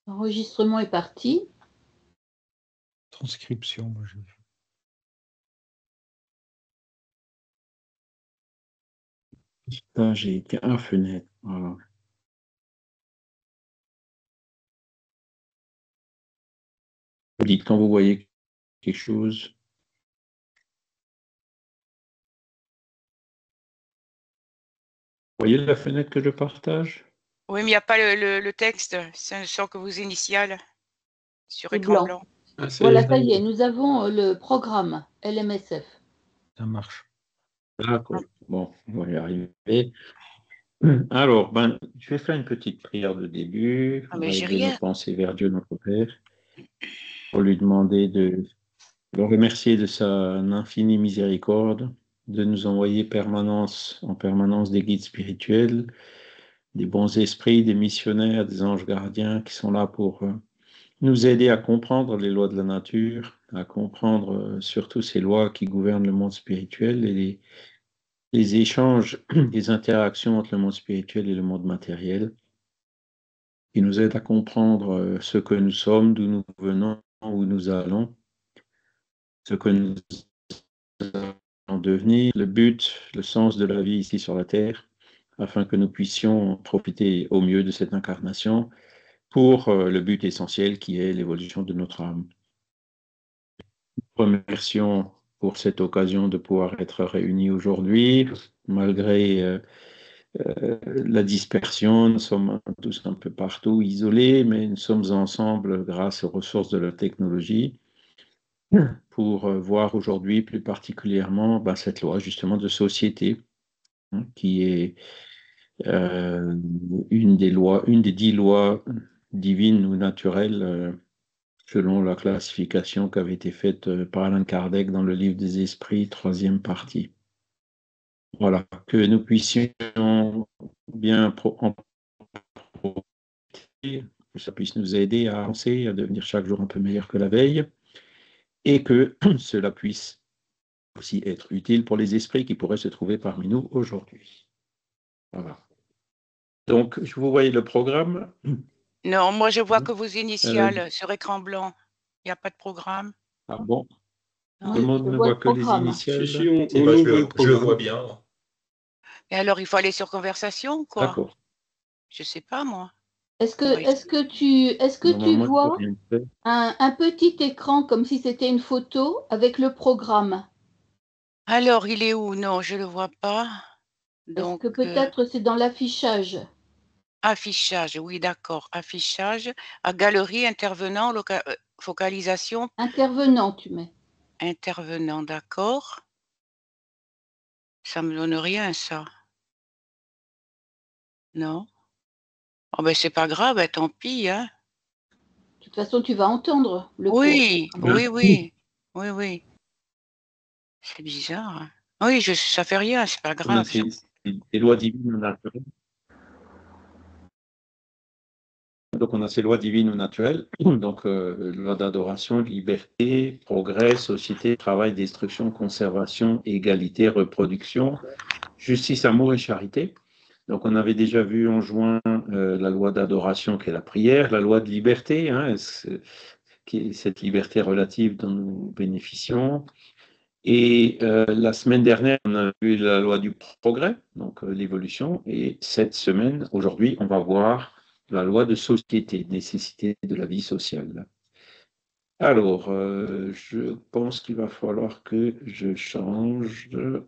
L'enregistrement est parti. Transcription, moi j'ai vu. Là, j'ai qu'un fenêtre. Voilà. Vous dites quand vous voyez quelque chose. Vous voyez la fenêtre que je partage? Oui, mais il n'y a pas le texte. Ce ne sont que vos initiales sur C'est écran blanc. blanc. Ah, Voilà, ça y est, nous avons le programme LMSF. Ça marche. D'accord. Bon, on va y arriver. Alors, je vais faire une petite prière de début. Ah, On va mais j'ai élever nos rien. pensées vers Dieu notre Père pour lui demander de le remercier de sa infinie miséricorde, de nous envoyer en permanence des guides spirituels, des bons esprits, des missionnaires, des anges gardiens qui sont là pour nous aider à comprendre les lois de la nature, à comprendre surtout ces lois qui gouvernent le monde spirituel et les échanges, les interactions entre le monde spirituel et le monde matériel, qui nous aident à comprendre ce que nous sommes, d'où nous venons, où nous allons, ce que nous allons devenir, le but, le sens de la vie ici sur la Terre, afin que nous puissions profiter au mieux de cette incarnation pour le but essentiel qui est l'évolution de notre âme. Remercions pour cette occasion de pouvoir être réunis aujourd'hui, malgré la dispersion. Nous sommes tous un peu partout isolés, mais nous sommes ensemble grâce aux ressources de la technologie pour voir aujourd'hui plus particulièrement cette loi justement de société qui est une des 10 lois divines ou naturelles selon la classification qui avait été faite par Alain Kardec dans le livre des esprits, 3e partie. Voilà, que nous puissions bien en profiter, que ça puisse nous aider à avancer, à devenir chaque jour un peu meilleur que la veille, et que cela puisse aussi être utile pour les esprits qui pourraient se trouver parmi nous aujourd'hui. Voilà. Donc, je vous voyez le programme. Non, moi je vois que vos initiales sur écran blanc. Il n'y a pas de programme. Ah bon? Non. Tout le monde Je ne vois voit le que les programme. initiales. Si, on Je ouvre le le programme. vois bien. Et alors, il faut aller sur conversation, quoi. D'accord. Je sais pas, moi. Est-ce Oui. que tu Normalement, il faut vois rien faire. un petit écran comme si c'était une photo avec le programme? Alors, il est où? Non, je le vois pas. Est-ce Donc, que peut-être c'est dans l'affichage? affichage, oui, d'accord. Affichage, à galerie, intervenant, focalisation, Intervenant, tu mets. intervenant, d'accord. Ça me donne rien, ça. Non. Oh ben, c'est pas grave, ben, tant pis, hein. De toute façon, tu vas entendre le cours. Oui, oui, oui. Oui, oui. C'est bizarre, hein. Oui, ça fait rien, c'est pas On a grave. ces lois divines ou naturelles. Donc, on a ces lois divines ou naturelles. Donc, loi d'adoration, liberté, progrès, société, travail, destruction, conservation, égalité, reproduction, justice, amour et charité. Donc, on avait déjà vu en juin la loi d'adoration qui est la prière, la loi de liberté, qui est cette liberté relative dont nous bénéficions. Et la semaine dernière, on a vu la loi du progrès, donc l'évolution. Et cette semaine, aujourd'hui, on va voir la loi de société, nécessité de la vie sociale. Alors, je pense qu'il va falloir que je change de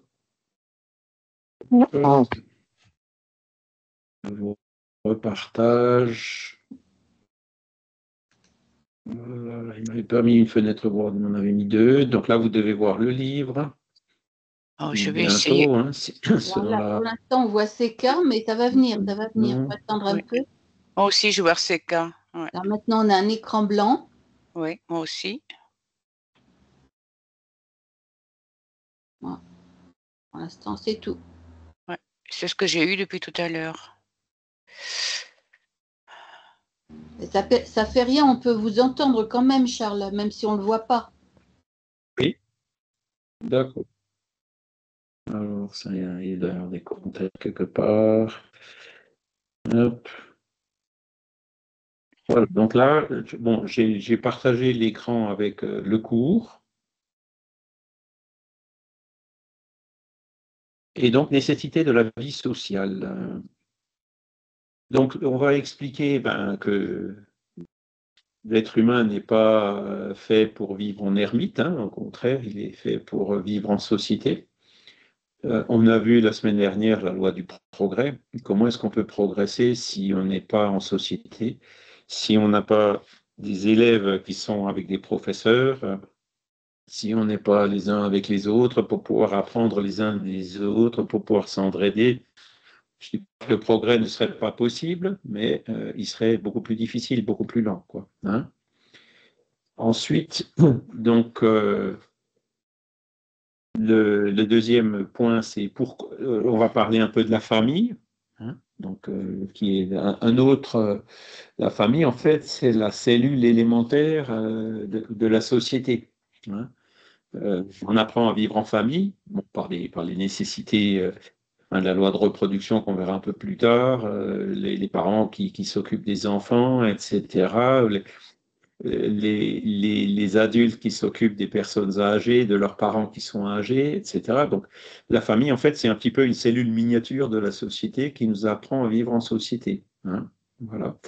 repartage. Voilà, il m'avait pas mis une fenêtre Word, il m'en avait mis deux. Donc là, vous devez voir le livre. Oh, je vais Bientôt, essayer. selon la... Pour l'instant, on voit CK, mais ça va venir, ça va venir. Non. On va attendre un Oui. peu. Moi aussi, je vois RCK. Ouais. Alors maintenant, on a un écran blanc. Oui, moi aussi. Voilà. Pour l'instant, c'est tout. Ouais. C'est ce que j'ai eu depuis tout à l'heure. Et ça fait rien, on peut vous entendre quand même, Charles, même si on ne le voit pas. Oui, d'accord. Alors, ça, il doit y avoir des commentaires quelque part. Hop. Voilà. Donc là, bon, j'ai partagé l'écran avec le cours. Et donc, nécessité de la vie sociale. Donc, on va expliquer que l'être humain n'est pas fait pour vivre en ermite, hein, au contraire, il est fait pour vivre en société. On a vu la semaine dernière la loi du progrès. Comment est-ce qu'on peut progresser si on n'est pas en société, si on n'a pas des élèves qui sont avec des professeurs, si on n'est pas les uns avec les autres pour pouvoir apprendre les uns des autres, pour pouvoir s'entraider. Je dis pas que le progrès ne serait pas possible, mais il serait beaucoup plus difficile, beaucoup plus lent, quoi, hein. Ensuite, donc, le deuxième point, c'est on va parler un peu de la famille, hein, donc, qui est un autre. La famille, en fait, c'est la cellule élémentaire de la société, hein. On apprend à vivre en famille, bon, par les nécessités de la loi de reproduction qu'on verra un peu plus tard, les parents qui s'occupent des enfants, etc., les adultes qui s'occupent des personnes âgées, de leurs parents qui sont âgés, etc. Donc, la famille, en fait, c'est un petit peu une cellule miniature de la société qui nous apprend à vivre en société, hein. Voilà.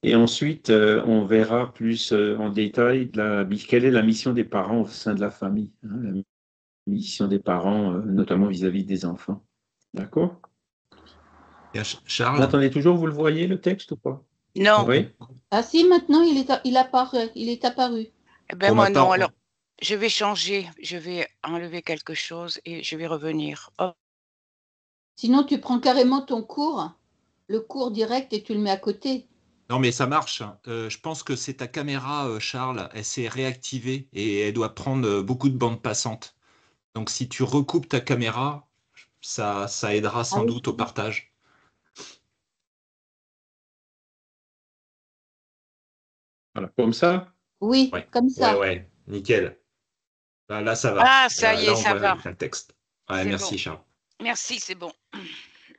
Et ensuite, on verra plus en détail quelle est la mission des parents au sein de la famille, hein, la mission des parents, notamment vis-à-vis des enfants. D'accord? Charles? Vous entendez toujours, vous le voyez, le texte ou pas? Non, Oui. Ah si, maintenant il apparaît, il est apparu. eh ben Bon, moi non. maintenant, Alors, je vais changer, je vais enlever quelque chose et je vais revenir. Hop. Sinon, tu prends carrément ton cours, le cours direct, et tu le mets à côté. non, mais ça marche. Je pense que c'est ta caméra, Charles. Elle s'est réactivée et elle doit prendre beaucoup de bandes passantes. Donc, si tu recoupes ta caméra, ça aidera Ah sans oui. doute au partage. Voilà. Comme ça. Oui, Ouais, comme ça. ouais, nickel. Là, ça va. Ah, ça y est, Là, on ça voit va. le texte. Ouais, C'est bon. merci, Charles. Merci, c'est bon.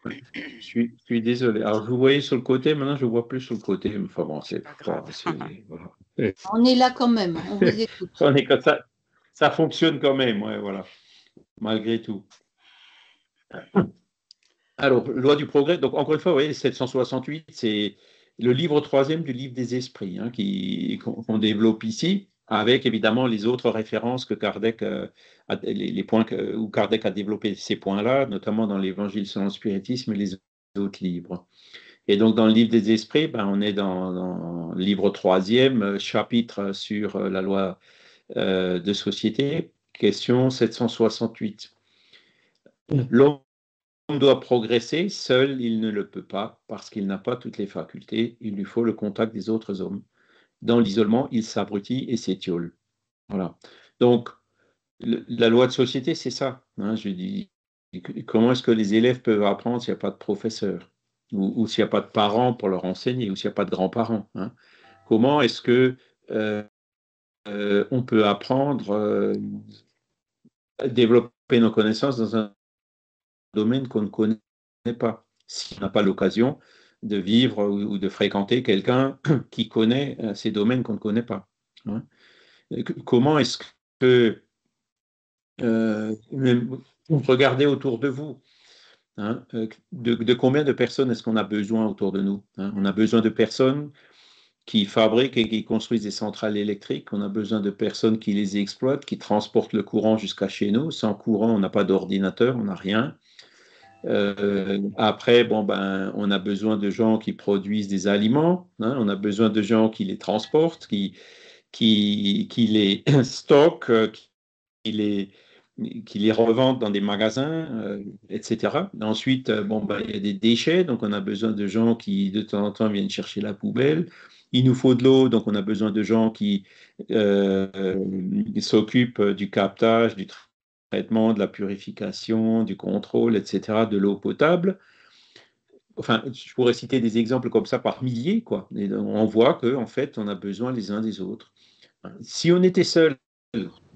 Je suis désolé. Alors, je vous voyais sur le côté, maintenant, je ne vois plus sur le côté. Enfin bon, c'est Pas grave. voilà. On est là quand même, on vous écoute. On est comme ça. Ça fonctionne quand même, ouais, voilà. Malgré tout. Alors, loi du progrès, donc encore une fois, vous voyez, 768, c'est le livre troisième du livre des esprits, hein, qu'on développe ici, avec évidemment les autres références que Kardec, les points où Kardec a développé ces points-là, notamment dans l'Évangile selon le spiritisme et les autres livres. Et donc, dans le livre des esprits, on est dans le livre troisième, chapitre sur la loi de société, question 768. L'homme doit progresser, seul il ne le peut pas, parce qu'il n'a pas toutes les facultés, il lui faut le contact des autres hommes. Dans l'isolement, il s'abrutit et s'étiole. Voilà. Donc, la loi de société, c'est ça, hein, je dis, comment est-ce que les élèves peuvent apprendre s'il n'y a pas de professeur, ou s'il n'y a pas de parents pour leur enseigner, ou s'il n'y a pas de grands-parents, hein? Comment est-ce que on peut apprendre à développer nos connaissances dans un domaine qu'on ne connaît pas, si on n'a pas l'occasion de vivre ou de fréquenter quelqu'un qui connaît ces domaines qu'on ne connaît pas, hein. Comment est-ce que regardez autour de vous, hein, de combien de personnes est-ce qu'on a besoin autour de nous, hein? On a besoin de personnes qui fabriquent et qui construisent des centrales électriques, on a besoin de personnes qui les exploitent, qui transportent le courant jusqu'à chez nous. Sans courant, on n'a pas d'ordinateur, on n'a rien. Après, on a besoin de gens qui produisent des aliments, hein, on a besoin de gens qui les transportent, qui les stockent, qui les revendent dans des magasins, etc. Ensuite, il y a des déchets, donc on a besoin de gens qui, de temps en temps, viennent chercher la poubelle. Il nous faut de l'eau, donc on a besoin de gens qui s'occupent du captage, du traitement, de la purification, du contrôle, etc., de l'eau potable. Enfin, je pourrais citer des exemples comme ça par milliers, quoi. Et on voit qu'en fait, on a besoin les uns des autres. Si on était seul,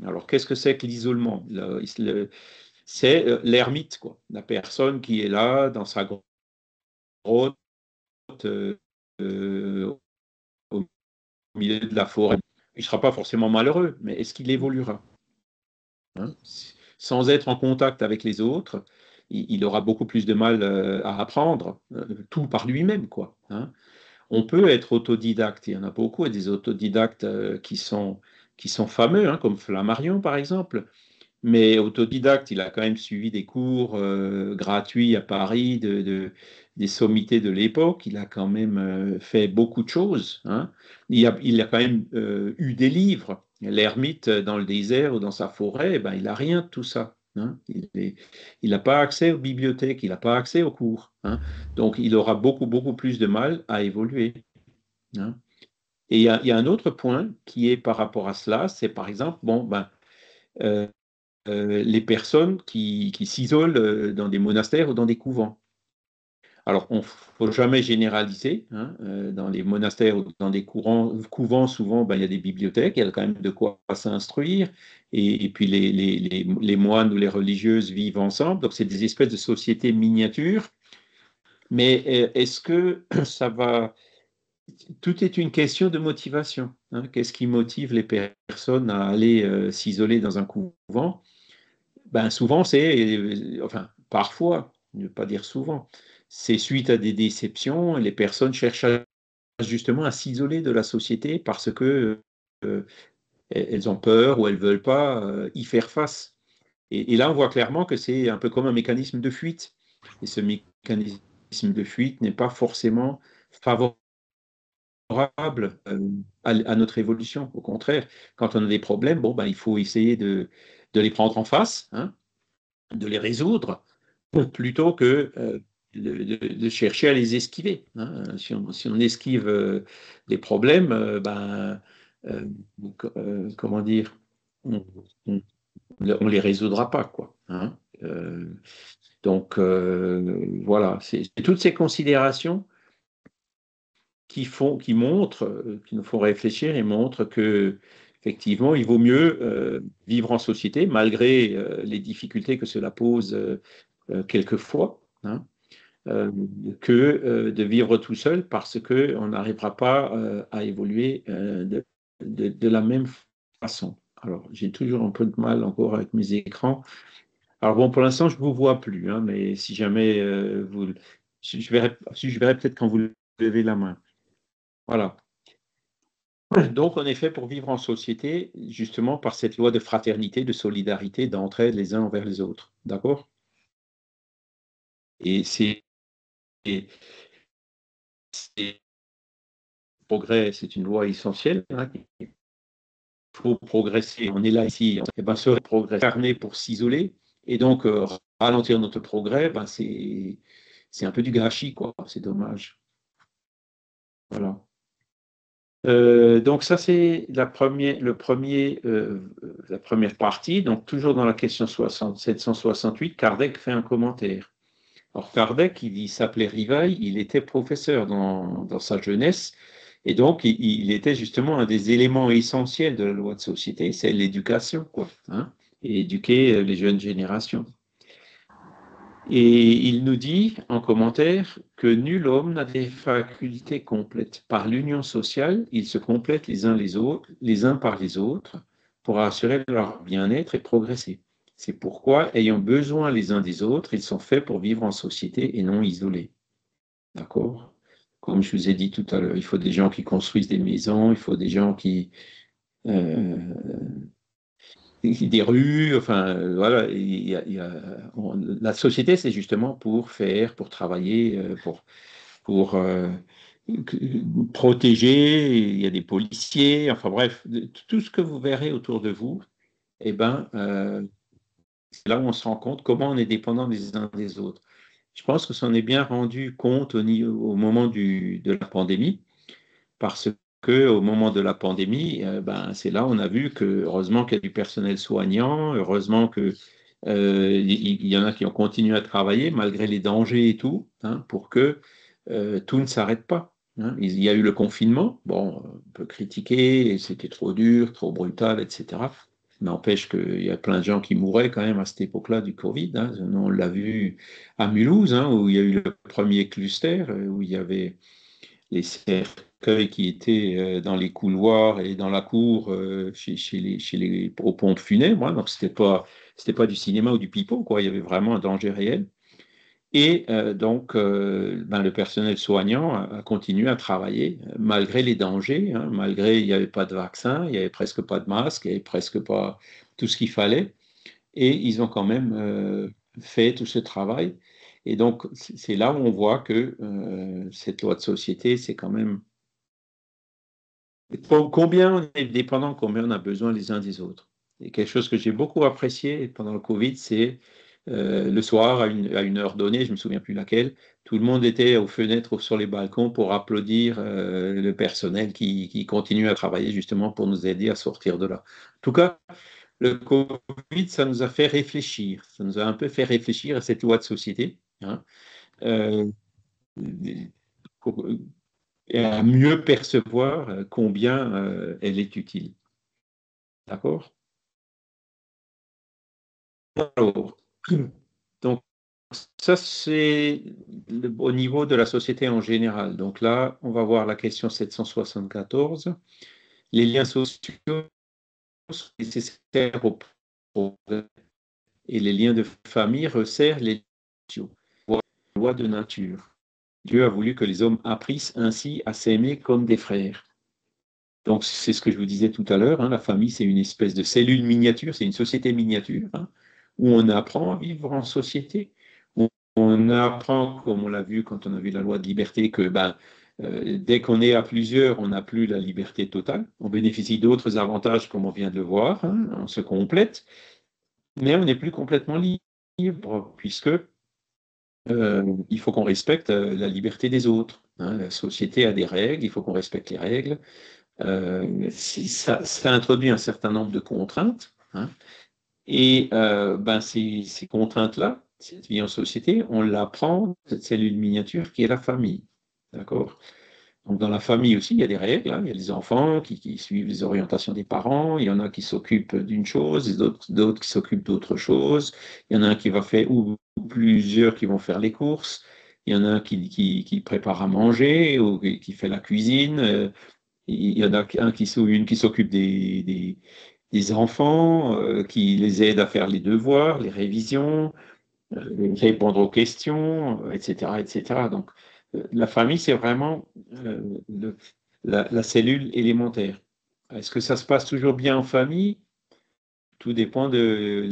alors qu'est-ce que c'est que l'isolement? C'est l'ermite, quoi. La personne qui est là dans sa grotte, euh, milieu de la forêt, il ne sera pas forcément malheureux, mais est-ce qu'il évoluera? Hein? Sans être en contact avec les autres, il aura beaucoup plus de mal à apprendre tout par lui-même, quoi. Hein? On peut être autodidacte, il y en a beaucoup, et des autodidactes qui sont fameux, hein, comme Flammarion, par exemple. Mais autodidacte, il a quand même suivi des cours gratuits à Paris des sommités de l'époque. Il a quand même fait beaucoup de choses. Hein. Il a quand même eu des livres. L'ermite dans le désert ou dans sa forêt, ben, il n'a rien de tout ça. Hein. Il n'a pas accès aux bibliothèques, il n'a pas accès aux cours. Hein. Donc, il aura beaucoup, beaucoup plus de mal à évoluer. Hein. Et il y a un autre point qui est par rapport à cela, c'est par exemple, bon, ben, euh, les personnes qui s'isolent dans des monastères ou dans des couvents. Alors, il ne faut jamais généraliser. Hein, dans les monastères ou dans des couvents, souvent, ben, il y a des bibliothèques, il y a quand même de quoi s'instruire. Et puis, les moines ou les religieuses vivent ensemble. Donc, c'est des espèces de sociétés miniatures. Mais est-ce que ça va... Tout est une question de motivation. Hein. Qu'est-ce qui motive les personnes à aller s'isoler dans un couvent? Ben souvent, enfin, parfois, ne pas dire souvent, c'est suite à des déceptions, les personnes cherchent justement à s'isoler de la société parce que elles ont peur ou elles ne veulent pas y faire face. Et là, on voit clairement que c'est un peu comme un mécanisme de fuite. Et ce mécanisme de fuite n'est pas forcément favorable à notre évolution. Au contraire, quand on a des problèmes, bon, ben, il faut essayer de les prendre en face, hein, de les résoudre, plutôt que de chercher à les esquiver. Hein. Si on esquive des problèmes, euh, comment dire, on ne les résoudra pas, quoi. Hein. Donc, voilà, c'est toutes ces considérations qui montrent, qui nous font réfléchir et montrent que effectivement, il vaut mieux vivre en société, malgré les difficultés que cela pose quelquefois, hein, que de vivre tout seul parce qu'on n'arrivera pas à évoluer de la même façon. Alors, j'ai toujours un peu de mal encore avec mes écrans. Alors bon, pour l'instant, je ne vous vois plus, hein, mais si jamais je verrai peut-être quand vous levez la main. Voilà. Donc, on est fait pour vivre en société, justement par cette loi de fraternité, de solidarité, d'entraide les uns envers les autres. D'accord? Et progrès, c'est une loi essentielle. Hein. Il faut progresser. On est là ici, et ben, ce progrès carné pour s'isoler et donc ralentir notre progrès, ben, c'est un peu du gâchis, quoi. C'est dommage. Voilà. Donc ça, c'est la première partie. Donc toujours dans la question 768, Kardec fait un commentaire. Alors Kardec, il s'appelait Rivail, il était professeur dans sa jeunesse, et donc il était justement un des éléments essentiels de la loi de société, c'est l'éducation, quoi, hein, et éduquer les jeunes générations. Et il nous dit en commentaire que nul homme n'a des facultés complètes. Par l'union sociale, ils se complètent les uns par les autres, pour assurer leur bien-être et progresser. C'est pourquoi, ayant besoin les uns des autres, ils sont faits pour vivre en société et non isolés. D'accord? Comme je vous ai dit tout à l'heure, il faut des gens qui construisent des maisons, il faut des gens qui... des rues, enfin, voilà, la société, c'est justement pour faire, pour travailler, pour protéger, il y a des policiers, enfin bref, tout ce que vous verrez autour de vous, eh ben, c'est là où on se rend compte comment on est dépendant des uns des autres. Je pense que ça en est bien rendu compte au moment de la pandémie, parce qu'au moment de la pandémie, ben, c'est là où on a vu que, heureusement qu'il y a du personnel soignant, heureusement qu'il y en a qui ont continué à travailler malgré les dangers et tout, hein, pour que tout ne s'arrête pas. Hein. Il y a eu le confinement, bon, on peut critiquer, c'était trop dur, trop brutal, etc. N'empêche qu'il y a plein de gens qui mouraient quand même à cette époque-là du Covid. Hein. On l'a vu à Mulhouse, hein, où il y a eu le premier cluster, où il y avait les cercueils qui étaient dans les couloirs et dans la cour aux pompes funèbres. Hein. Donc, c'était pas du cinéma ou du pipeau, quoi. Il y avait vraiment un danger réel. Et donc, le personnel soignant a continué à travailler malgré les dangers, hein, malgré il n'y avait pas de vaccin, il n'y avait presque pas de masque, il n'y avait presque pas tout ce qu'il fallait. Et ils ont quand même fait tout ce travail. Et donc, c'est là où on voit que cette loi de société, c'est quand même combien on est dépendant, combien on a besoin les uns des autres. Et quelque chose que j'ai beaucoup apprécié pendant le Covid, c'est le soir, à une heure donnée, je ne me souviens plus laquelle, tout le monde était aux fenêtres ou sur les balcons pour applaudir le personnel qui continue à travailler justement pour nous aider à sortir de là. En tout cas, le Covid, ça nous a fait réfléchir. Ça nous a un peu fait réfléchir à cette loi de société, hein, euh, et à mieux percevoir combien elle est utile. D'accord? Alors, donc, ça, c'est au niveau de la société en général. Donc là, on va voir la question 774. Les liens sociaux sont nécessaires au progrès et les liens de famille resserrent les liens sociaux. Loi de nature. Dieu a voulu que les hommes apprissent ainsi à s'aimer comme des frères. Donc, c'est ce que je vous disais tout à l'heure, hein, la famille, c'est une espèce de cellule miniature, c'est une société miniature, hein, où on apprend à vivre en société, où on apprend, comme on l'a vu quand on a vu la loi de liberté, que dès qu'on est à plusieurs, on n'a plus la liberté totale. On bénéficie d'autres avantages, comme on vient de le voir, hein, on se complète, mais on n'est plus complètement libre, puisque il faut qu'on respecte la liberté des autres. Hein. La société a des règles, il faut qu'on respecte les règles. Ça introduit un certain nombre de contraintes. Hein. Et ces contraintes-là, cette vie en société, on l'apprend, cette cellule miniature qui est la famille. D'accord? Donc, dans la famille aussi, il y a des règles. Hein. Il y a les enfants qui suivent les orientations des parents. Il y en a qui s'occupent d'une chose, d'autres qui s'occupent d'autre chose. Il y en a un qui va faire, ou plusieurs qui vont faire les courses. Il y en a un qui prépare à manger ou qui fait la cuisine. Il y en a une qui s'occupe des enfants, qui les aide à faire les devoirs, les révisions, répondre aux questions, etc., etc. Donc, la famille, c'est vraiment la cellule élémentaire. Est-ce que ça se passe toujours bien en famille? Tout dépend de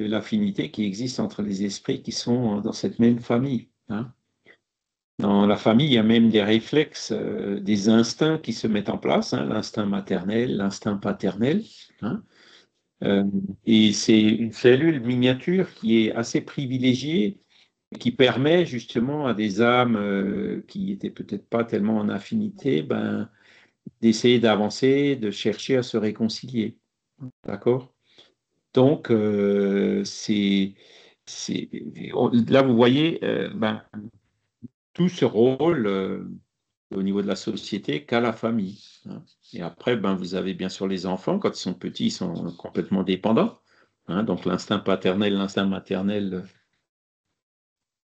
l'affinité qui existe entre les esprits qui sont dans cette même famille. Hein. Dans la famille, il y a même des réflexes, des instincts qui se mettent en place, hein, l'instinct maternel, l'instinct paternel. Hein. Et c'est une cellule miniature qui est assez privilégiée, qui permet justement à des âmes qui n'étaient peut-être pas tellement en affinité, d'essayer d'avancer, de chercher à se réconcilier. D'accord? Donc, là, vous voyez, tout ce rôle au niveau de la société qu'a la famille. Hein. Et après, vous avez bien sûr les enfants, quand ils sont petits, ils sont complètement dépendants. Hein. Donc l'instinct paternel, l'instinct maternel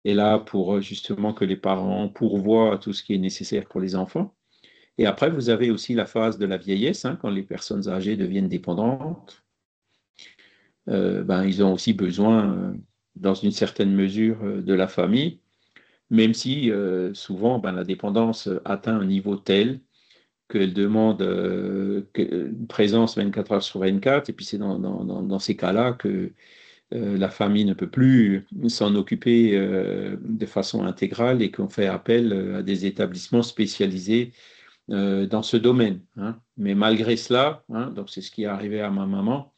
est là pour justement que les parents pourvoient à tout ce qui est nécessaire pour les enfants. Et après, vous avez aussi la phase de la vieillesse, hein, quand les personnes âgées deviennent dépendantes. Ils ont aussi besoin, dans une certaine mesure, de la famille, même si souvent la dépendance atteint un niveau tel qu'elle demande une présence 24 heures sur 24, et puis c'est dans ces cas-là que la famille ne peut plus s'en occuper de façon intégrale et qu'on fait appel à des établissements spécialisés dans ce domaine. Hein. Mais malgré cela, hein, donc c'est ce qui est arrivé à ma maman,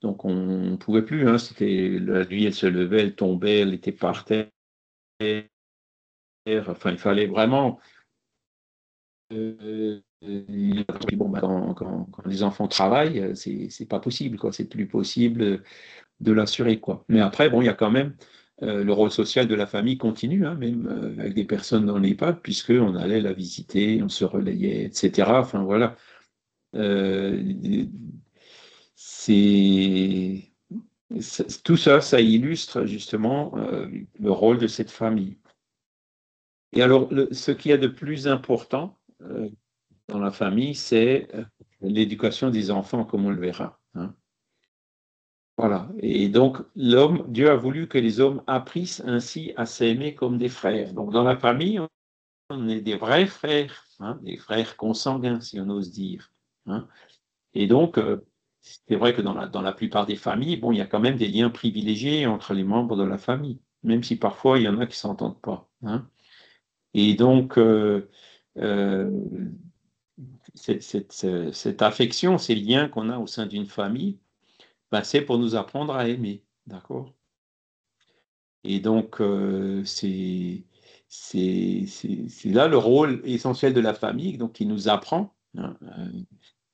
donc on ne pouvait plus, hein, la nuit elle se levait, elle tombait, elle était par terre, enfin il fallait vraiment... quand les enfants travaillent, c'est pas possible, quoi. C'est plus possible de l'assurer, quoi. Mais après, il y a quand même le rôle social de la famille continue, hein, même avec des personnes dans l'EHPAD, puisqu'on allait la visiter, on se relayait, etc. Enfin, voilà. Tout ça, ça illustre justement le rôle de cette famille. Et alors, ce qu'il y a de plus important dans la famille, c'est l'éducation des enfants, comme on le verra. Hein. Voilà. Et donc, Dieu a voulu que les hommes apprissent ainsi à s'aimer comme des frères. Donc, dans la famille, on est des vrais frères, hein, des frères consanguins, si on ose dire. Hein. Et donc, c'est vrai que dans la plupart des familles, bon, il y a quand même des liens privilégiés entre les membres de la famille, même si parfois il y en a qui ne s'entendent pas. Hein. Et donc, cette affection, ces liens qu'on a au sein d'une famille, ben, c'est pour nous apprendre à aimer. D'accord? Et donc, c'est là le rôle essentiel de la famille, donc qui nous apprend, hein,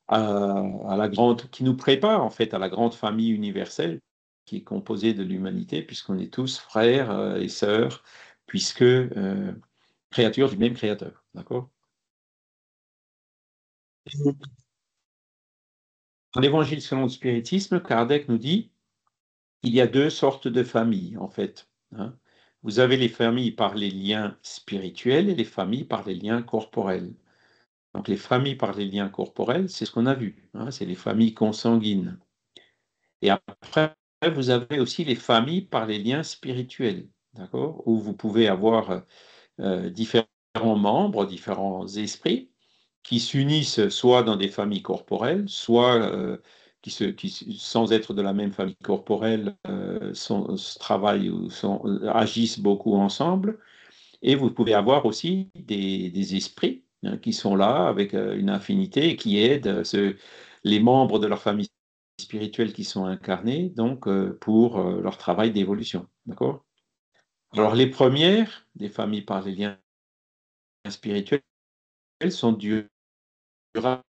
à la grande, qui nous prépare en fait à la grande famille universelle qui est composée de l'humanité, puisqu'on est tous frères et sœurs, puisque créatures du même Créateur. D'accord? Dans l'Évangile selon le spiritisme, Kardec nous dit qu'il y a deux sortes de familles, en fait. Hein. Vous avez les familles par les liens spirituels et les familles par les liens corporels. Donc les familles par les liens corporels, c'est ce qu'on a vu, hein, c'est les familles consanguines. Et après, vous avez aussi les familles par les liens spirituels, d'accord, où vous pouvez avoir différents membres, différents esprits, qui s'unissent soit dans des familles corporelles, soit qui, sans être de la même famille corporelle, travaillent ou agissent beaucoup ensemble. Et vous pouvez avoir aussi des esprits hein, qui sont là avec une affinité et qui aident les membres de leur famille spirituelle qui sont incarnés donc pour leur travail d'évolution. D'accord? Alors les premières, des familles par les liens spirituels, sont durables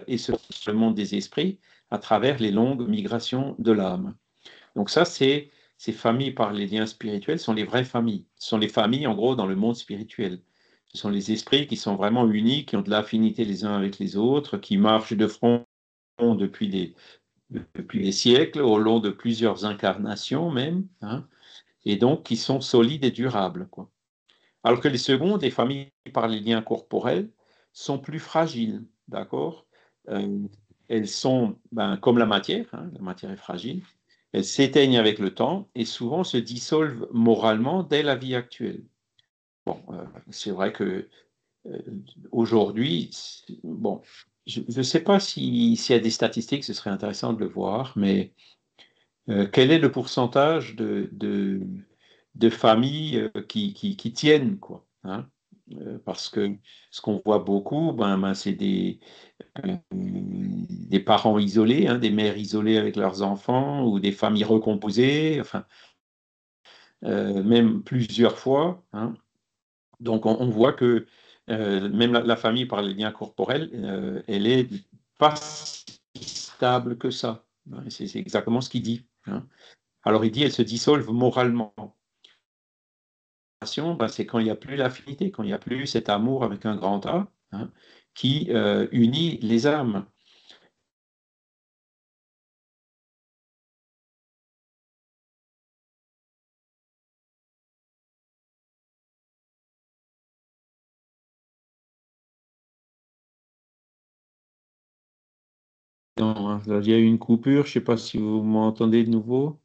et se le monde des esprits à travers les longues migrations de l'âme. Donc ça, ces familles par les liens spirituels sont les vraies familles. Ce sont les familles, en gros, dans le monde spirituel. Ce sont les esprits qui sont vraiment unis, qui ont de l'affinité les uns avec les autres, qui marchent de front depuis des siècles, au long de plusieurs incarnations même, hein, et donc qui sont solides et durables. Quoi. Alors que les secondes, les familles par les liens corporels, sont plus fragiles, d'accord? Elles sont comme la matière est fragile, elles s'éteignent avec le temps et souvent se dissolvent moralement dès la vie actuelle. Bon, c'est vrai que aujourd'hui, bon, je ne sais pas s'il y a des statistiques, ce serait intéressant de le voir, mais quel est le pourcentage de familles qui tiennent, quoi, hein? Parce que ce qu'on voit beaucoup, c'est des parents isolés, hein, des mères isolées avec leurs enfants, ou des familles recomposées, enfin, même plusieurs fois. Hein. Donc on voit que même la famille par les liens corporels, elle est pas si stable que ça. C'est exactement ce qu'il dit. Hein. Alors il dit, elle se dissolve moralement. C'est quand il n'y a plus l'affinité, quand il n'y a plus cet amour avec un grand A, hein, qui unit les âmes. Non, hein, là, il y a eu une coupure, je ne sais pas si vous m'entendez de nouveau.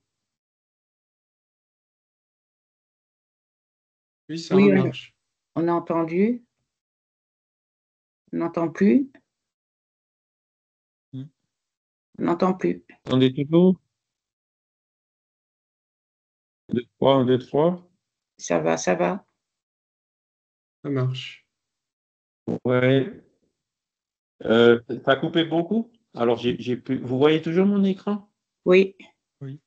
Oui, ça Oui, marche. on a entendu. On n'entend plus. Hmm. On n'entend plus. Vous entendez toujours? 1, 2, 3, 1, 2, 3. Ça va, ça va. Ça marche. Ouais. Ça a coupé beaucoup. Alors, vous voyez toujours mon écran? Oui, Oui.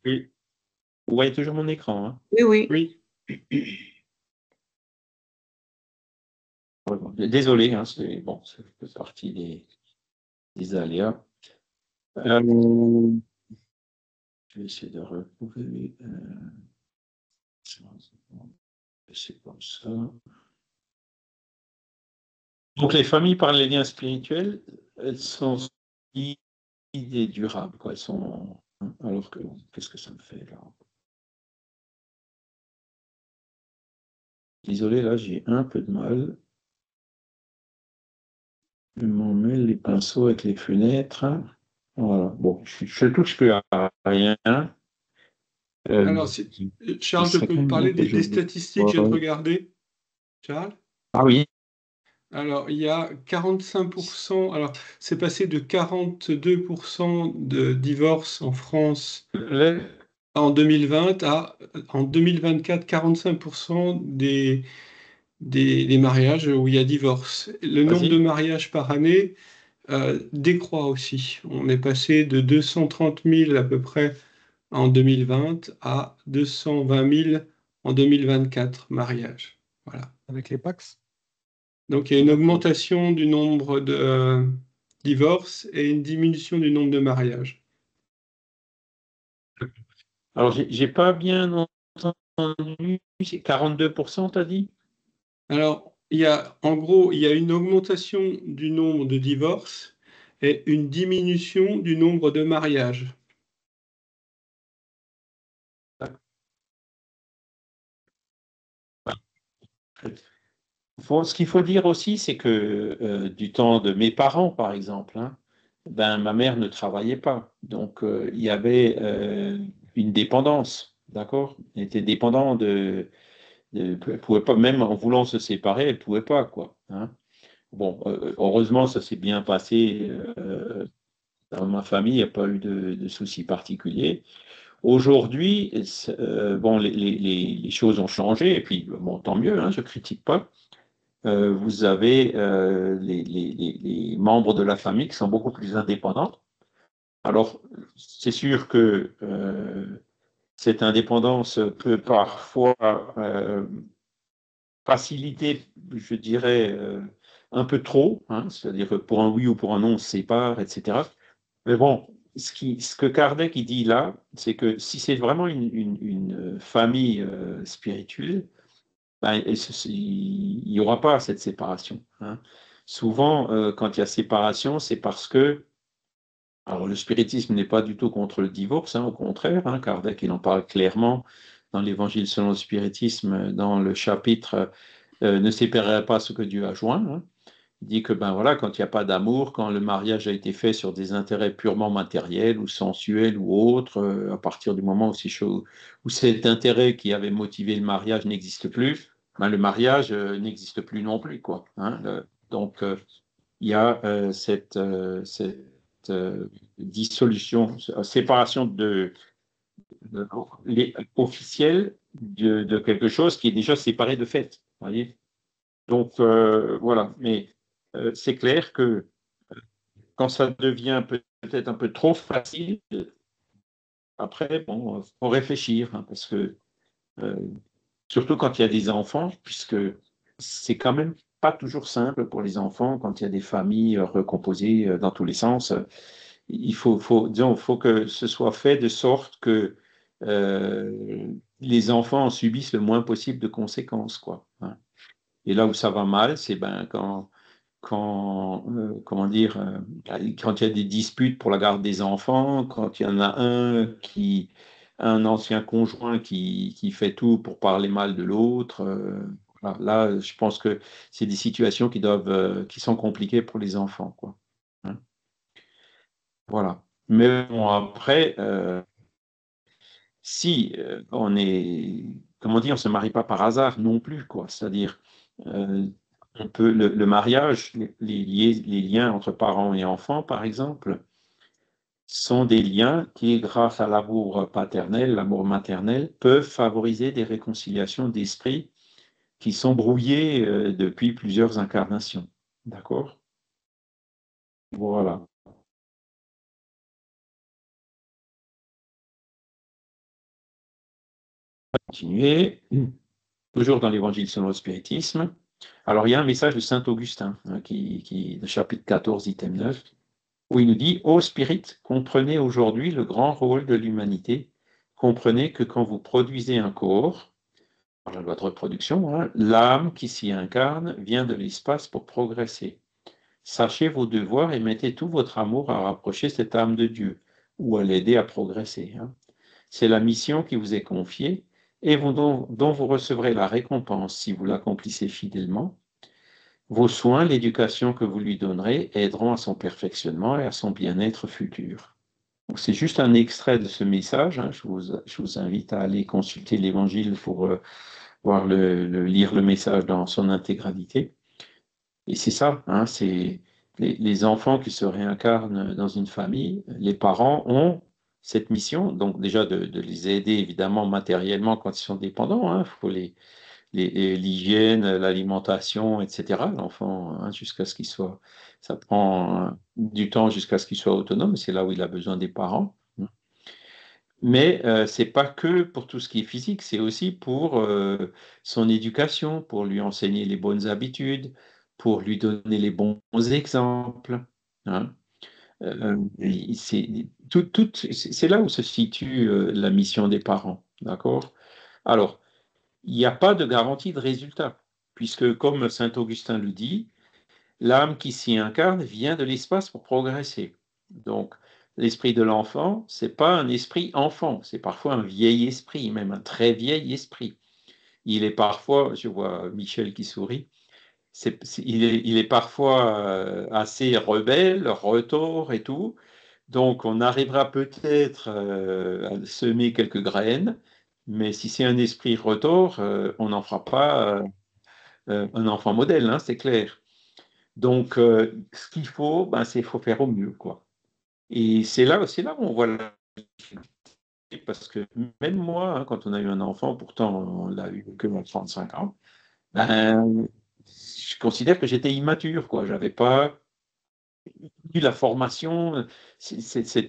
Oui. Vous voyez toujours mon écran, hein? oui. Oui. Désolé, hein, c'est bon, ça fait partie des aléas. Je vais essayer de retrouver. C'est comme ça. Donc, les familles par les liens spirituels, elles sont solides et durables, quoi. Elles sont. Alors que, qu'est-ce que ça me fait là? Désolé, là, j'ai un peu de mal. Je m'en mets les pinceaux avec les fenêtres. Voilà. Bon, je touche plus à rien. Alors, Il Charles, je serait peux quand vous même bien parler que je des statistiques, je viens de regarder. Charles? Ah oui, Alors, il y a 45%, alors c'est passé de 42% de divorces en France en 2020 à, en 2024, 45% des mariages où il y a divorce. Le nombre de vas-y. mariages par année décroît aussi. On est passé de 230 000 à peu près en 2020 à 220 000 en 2024 mariages. Voilà. Avec les Pax? Donc il y a une augmentation du nombre de divorces et une diminution du nombre de mariages. Alors, j'ai pas bien entendu. C'est 42%, t'as dit? Alors, en gros, il y a une augmentation du nombre de divorces et une diminution du nombre de mariages. Ce qu'il faut dire aussi, c'est que du temps de mes parents, par exemple, hein, ben, ma mère ne travaillait pas. Donc, il y avait une dépendance, d'accord? Elle était dépendante elle pouvait pas, même en voulant se séparer, elle ne pouvait pas, quoi. Hein. Bon, heureusement, ça s'est bien passé dans ma famille, il n'y a pas eu de soucis particuliers. Aujourd'hui, bon, les choses ont changé, et puis, bon, tant mieux, hein, je ne critique pas. Vous avez les membres de la famille qui sont beaucoup plus indépendants. Alors, c'est sûr que cette indépendance peut parfois faciliter, je dirais, un peu trop, hein, c'est-à-dire que pour un oui ou pour un non, on se sépare, etc. Mais bon, ce que Kardec il dit là, c'est que si c'est vraiment une famille spirituelle, ben, il n'y aura pas cette séparation. Hein. Souvent, quand il y a séparation, c'est parce que, alors le spiritisme n'est pas du tout contre le divorce, hein, au contraire, hein, Kardec il en parle clairement dans l'Évangile selon le spiritisme, dans le chapitre Ne séparez pas ce que Dieu a joint. Hein. Il dit que ben voilà, quand il n'y a pas d'amour, quand le mariage a été fait sur des intérêts purement matériels ou sensuels ou autres, à partir du moment où cet intérêt qui avait motivé le mariage n'existe plus, ben le mariage n'existe plus non plus, quoi. Hein. Donc il y a cette dissolution, séparation officielle de quelque chose qui est déjà séparé de fait. Voyez. Donc voilà, mais c'est clair que quand ça devient peut-être un peu trop facile, après, bon, faut réfléchir, hein, parce que euh, surtout quand il y a des enfants, puisque c'est quand même pas toujours simple pour les enfants quand il y a des familles recomposées dans tous les sens. Disons, faut que ce soit fait de sorte que les enfants en subissent le moins possible de conséquences, quoi. Hein. Et là où ça va mal, c'est ben comment dire, quand il y a des disputes pour la garde des enfants, quand il y en a un ancien conjoint qui fait tout pour parler mal de l'autre. Voilà. Là, je pense que c'est des situations qui sont compliquées pour les enfants, quoi. Hein. Voilà. Mais bon, après, si on est, comment dire, on se marie pas par hasard non plus, quoi. C'est-à-dire, euh, le mariage, les liens entre parents et enfants, par exemple, sont des liens qui, grâce à l'amour paternel, l'amour maternel, peuvent favoriser des réconciliations d'esprit qui sont brouillées depuis plusieurs incarnations. D'accord? Voilà. Continuer. Toujours dans l'Évangile selon le spiritisme. Alors, il y a un message de saint Augustin, hein, le chapitre 14, item 9, où il nous dit: Ô spirit, comprenez aujourd'hui le grand rôle de l'humanité. Comprenez que quand vous produisez un corps, par la loi de reproduction, hein, l'âme qui s'y incarne vient de l'espace pour progresser. Sachez vos devoirs et mettez tout votre amour à rapprocher cette âme de Dieu ou à l'aider à progresser. Hein. C'est la mission qui vous est confiée et dont vous recevrez la récompense si vous l'accomplissez fidèlement. Vos soins, l'éducation que vous lui donnerez aideront à son perfectionnement et à son bien-être futur. Donc, c'est juste un extrait de ce message. Hein. Je vous invite à aller consulter l'Évangile pour lire le message dans son intégralité. Et c'est ça, hein, c'est les enfants qui se réincarnent dans une famille, les parents ont cette mission, donc déjà de les aider évidemment matériellement quand ils sont dépendants, hein, il faut l'hygiène, l'alimentation, etc. L'enfant, hein, jusqu'à ce qu'il soit, ça prend du temps jusqu'à ce qu'il soit autonome, c'est là où il a besoin des parents. Mais c'est pas que pour tout ce qui est physique, c'est aussi pour son éducation, pour lui enseigner les bonnes habitudes, pour lui donner les bons exemples. Hein. C'est là où se situe la mission des parents. D'accord? Alors, il n'y a pas de garantie de résultat, puisque comme saint Augustin le dit, l'âme qui s'y incarne vient de l'espace pour progresser. Donc, l'esprit de l'enfant, c'est pas un esprit enfant, c'est parfois un vieil esprit, même un très vieil esprit. Il est parfois, je vois Michel qui sourit, il est parfois assez rebelle, retors et tout. Donc, on arrivera peut-être à semer quelques graines, mais si c'est un esprit retors, on n'en fera pas un enfant modèle, hein, c'est clair. Donc, ce qu'il faut, ben, c'est qu'il faut faire au mieux, quoi. Et c'est là où on voit la difficulté, parce que même moi, hein, quand on a eu un enfant, pourtant on l'a eu que à 35 ans, ben, je considère que j'étais immature, quoi. J'avais pas eu la formation,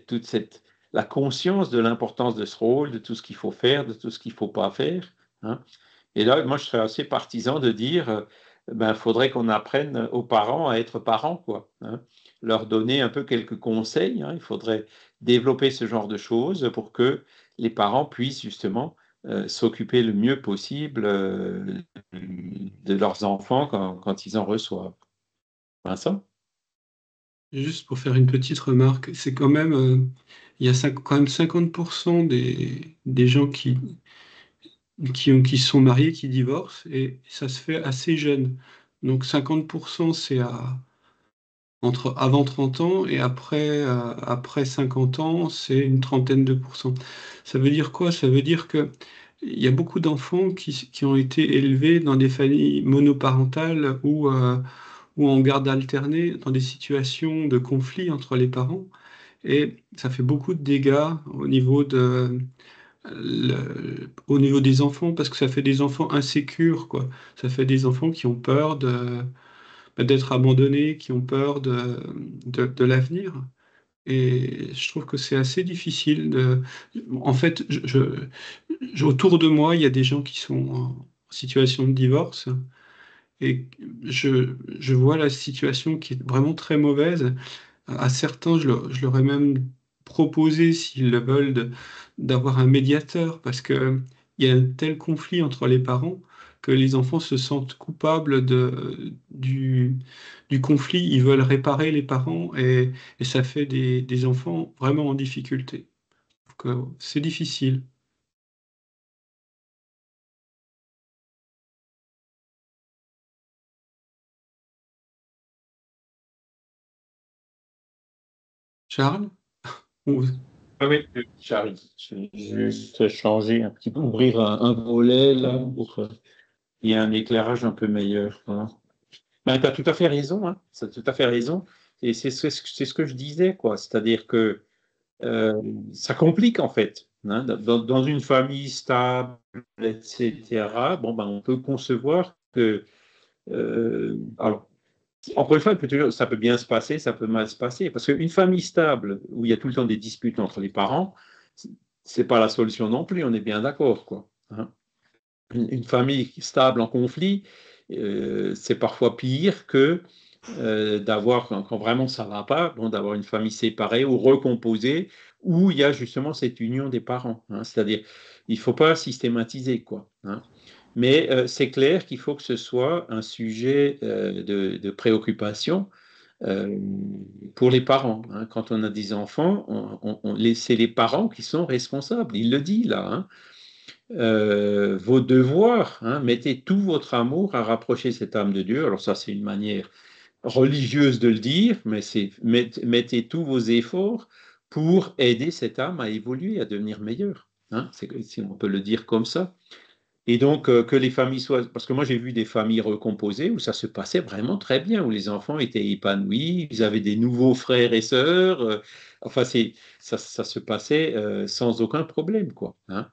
toute la conscience de l'importance de ce rôle, de tout ce qu'il faut faire, de tout ce qu'il ne faut pas faire. Hein. Et là, moi, je serais assez partisan de dire, ben, faudrait qu'on apprenne aux parents à être parents, quoi. Hein. Leur donner un peu quelques conseils. Hein. Il faudrait développer ce genre de choses pour que les parents puissent justement s'occuper le mieux possible de leurs enfants quand ils en reçoivent. Vincent? Juste pour faire une petite remarque, c'est quand même, il y a quand même 50% des gens qui sont mariés, qui divorcent, et ça se fait assez jeune. Donc 50%, c'est avant 30 ans, et après 50 ans, c'est une trentaine de pourcents. Ça veut dire quoi? Ça veut dire que il y a beaucoup d'enfants qui ont été élevés dans des familles monoparentales ou en garde alternée, dans des situations de conflit entre les parents. Et ça fait beaucoup de dégâts au niveau des enfants, parce que ça fait des enfants insécures, quoi. Ça fait des enfants qui ont peur d'être abandonnés, qui ont peur de l'avenir. Et je trouve que c'est assez difficile En fait, autour de moi, il y a des gens qui sont en situation de divorce, et je vois la situation qui est vraiment très mauvaise. À certains, je leur ai même proposé, s'ils le veulent, d'avoir un médiateur, parce que il y a un tel conflit entre les parents que les enfants se sentent coupables du conflit. Ils veulent réparer les parents, et ça fait des enfants vraiment en difficulté. Donc, c'est difficile. Charles? Ou- Ah oui, j'arrive. Je vais juste changer un petit peu, ouvrir un volet là pour qu'il y ait un éclairage un peu meilleur. Voilà. Ben, tu as tout à fait raison, hein. Tu as tout à fait raison. Et c'est ce que je disais, quoi. C'est-à-dire que ça complique en fait. Hein. Dans une famille stable, etc., bon, ben, on peut concevoir que. Alors, encore une fois, ça peut bien se passer, ça peut mal se passer. Parce qu'une famille stable, où il y a tout le temps des disputes entre les parents, c'est pas la solution non plus, on est bien d'accord, quoi. Hein. Une famille stable en conflit, c'est parfois pire que d'avoir, quand vraiment ça va pas, bon, d'avoir une famille séparée ou recomposée, où il y a justement cette union des parents. Hein. C'est-à-dire, il faut pas systématiser, quoi. Hein. Mais c'est clair qu'il faut que ce soit un sujet de préoccupation euh, pour les parents. Hein. Quand on a des enfants, c'est les parents qui sont responsables. Il le dit là. Hein. vos devoirs, hein, mettez tout votre amour à rapprocher cette âme de Dieu. Alors ça, c'est une manière religieuse de le dire, mais c'est mettez tous vos efforts pour aider cette âme à évoluer, à devenir meilleure. Hein, si on peut le dire comme ça. Et donc, que les familles soient... Parce que moi, j'ai vu des familles recomposées où ça se passait vraiment très bien, où les enfants étaient épanouis, ils avaient des nouveaux frères et sœurs. Enfin, ça se passait sans aucun problème, quoi. Hein.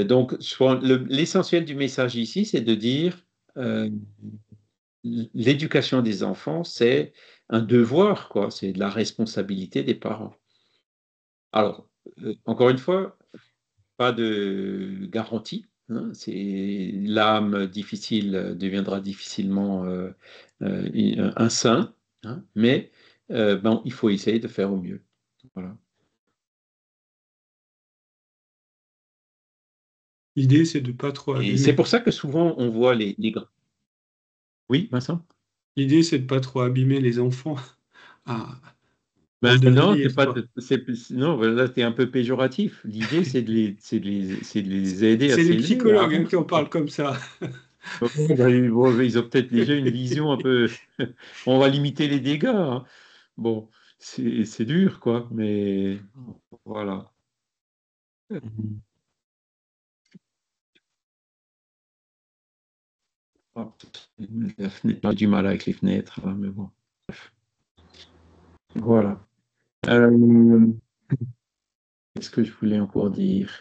Donc, l'essentiel du message ici, c'est de dire l'éducation des enfants, c'est un devoir, quoi. C'est de la responsabilité des parents. Alors, encore une fois, pas de garantie. Hein, l'âme difficile deviendra difficilement un saint, hein, mais bon, il faut essayer de faire au mieux. Voilà. L'idée, c'est de pas trop Et c'est abîmer. pour ça que souvent on voit les grands. Oui, Vincent? L'idée, c'est de pas trop abîmer les enfants à, en Ben non, devenir, quoi. non, là, c'est un peu péjoratif. L'idée, c'est de les aider à C'est les s'élever, à psychologues, hein, qui avancer, en quoi. parlent comme ça. Ouais, ben, bon, ils ont peut-être déjà une vision un peu. On va limiter les dégâts. Hein. Bon, c'est dur, quoi, mais voilà. La fenêtre, j'ai du mal avec les fenêtres, hein, mais bon. Voilà. Qu'est-ce que je voulais encore dire?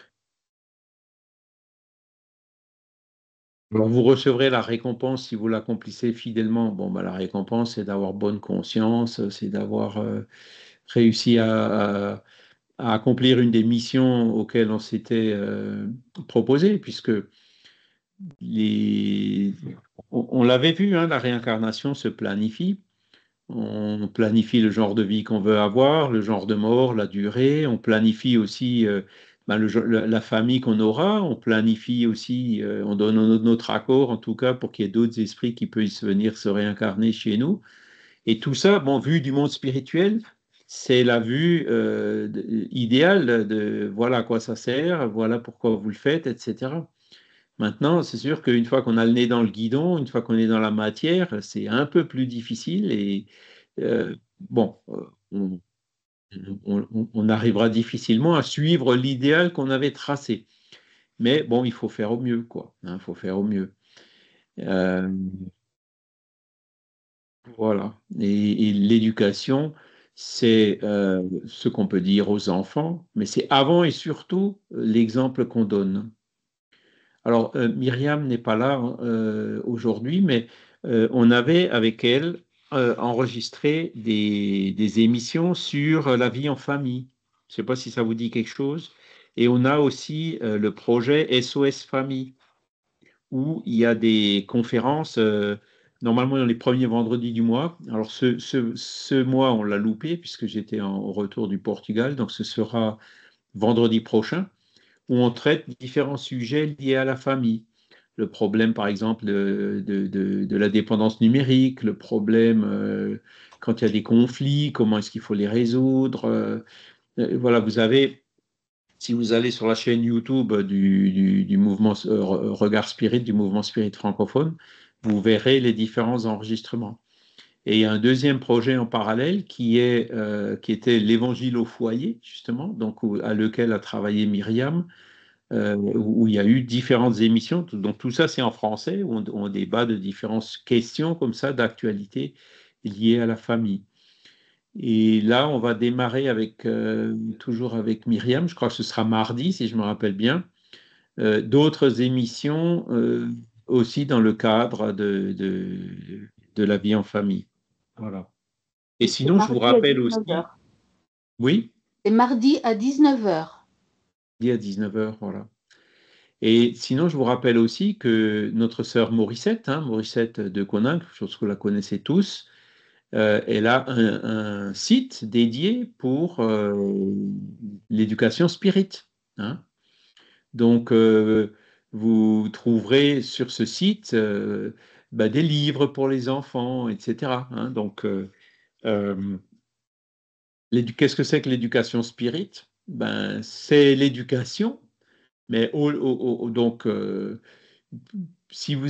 Alors, vous recevrez la récompense si vous l'accomplissez fidèlement. Bon, bah, la récompense, c'est d'avoir bonne conscience, c'est d'avoir réussi à accomplir une des missions auxquelles on s'était proposé, puisque les... on l'avait vu, hein, la réincarnation se planifie. On planifie le genre de vie qu'on veut avoir, le genre de mort, la durée. On planifie aussi ben, la famille qu'on aura. On planifie aussi, on donne notre accord, en tout cas, pour qu'il y ait d'autres esprits qui puissent venir se réincarner chez nous. Et tout ça, bon, vu du monde spirituel, c'est la vue idéale de voilà à quoi ça sert, voilà pourquoi vous le faites, etc. Maintenant, c'est sûr qu'une fois qu'on a le nez dans le guidon, une fois qu'on est dans la matière, c'est un peu plus difficile et bon, on arrivera difficilement à suivre l'idéal qu'on avait tracé. Mais bon, il faut faire au mieux, quoi. Il faut faire au mieux. Euh, voilà. Et l'éducation, c'est ce qu'on peut dire aux enfants, mais c'est avant et surtout l'exemple qu'on donne. Alors, Myriam n'est pas là aujourd'hui, mais on avait avec elle enregistré des émissions sur la vie en famille. Je ne sais pas si ça vous dit quelque chose. Et on a aussi le projet SOS Famille, où il y a des conférences, normalement dans les premiers vendredis du mois. Alors, ce mois, on l'a loupé, puisque j'étais au retour du Portugal, donc ce sera vendredi prochain où on traite différents sujets liés à la famille. Le problème, par exemple, de la dépendance numérique, le problème quand il y a des conflits, comment est-ce qu'il faut les résoudre. Voilà, vous avez, si vous allez sur la chaîne YouTube du mouvement Regard Spirit, du mouvement Spirit francophone, vous verrez les différents enregistrements. Et il y a un deuxième projet en parallèle qui était l'Évangile au foyer, justement, donc à lequel a travaillé Myriam, où il y a eu différentes émissions. Donc tout ça, c'est en français, où on débat de différentes questions comme ça d'actualité liées à la famille. Et là, on va démarrer avec, toujours avec Myriam, je crois que ce sera mardi, si je me rappelle bien, d'autres émissions aussi dans le cadre de la vie en famille. Voilà. Et C'est sinon, je vous mardi à rappelle 19 aussi, heures. oui, C'est mardi à 19 heures. dit à 19h, voilà. Et sinon, je vous rappelle aussi que notre sœur Morissette, hein, Morissette de Coninck, je pense que vous la connaissez tous, elle a un site dédié pour l'éducation spirit. Hein. Donc, vous trouverez sur ce site bah, des livres pour les enfants, etc. Hein. Donc, euh, qu'est-ce que c'est que l'éducation spirit? Ben, c'est l'éducation Mais donc, si vous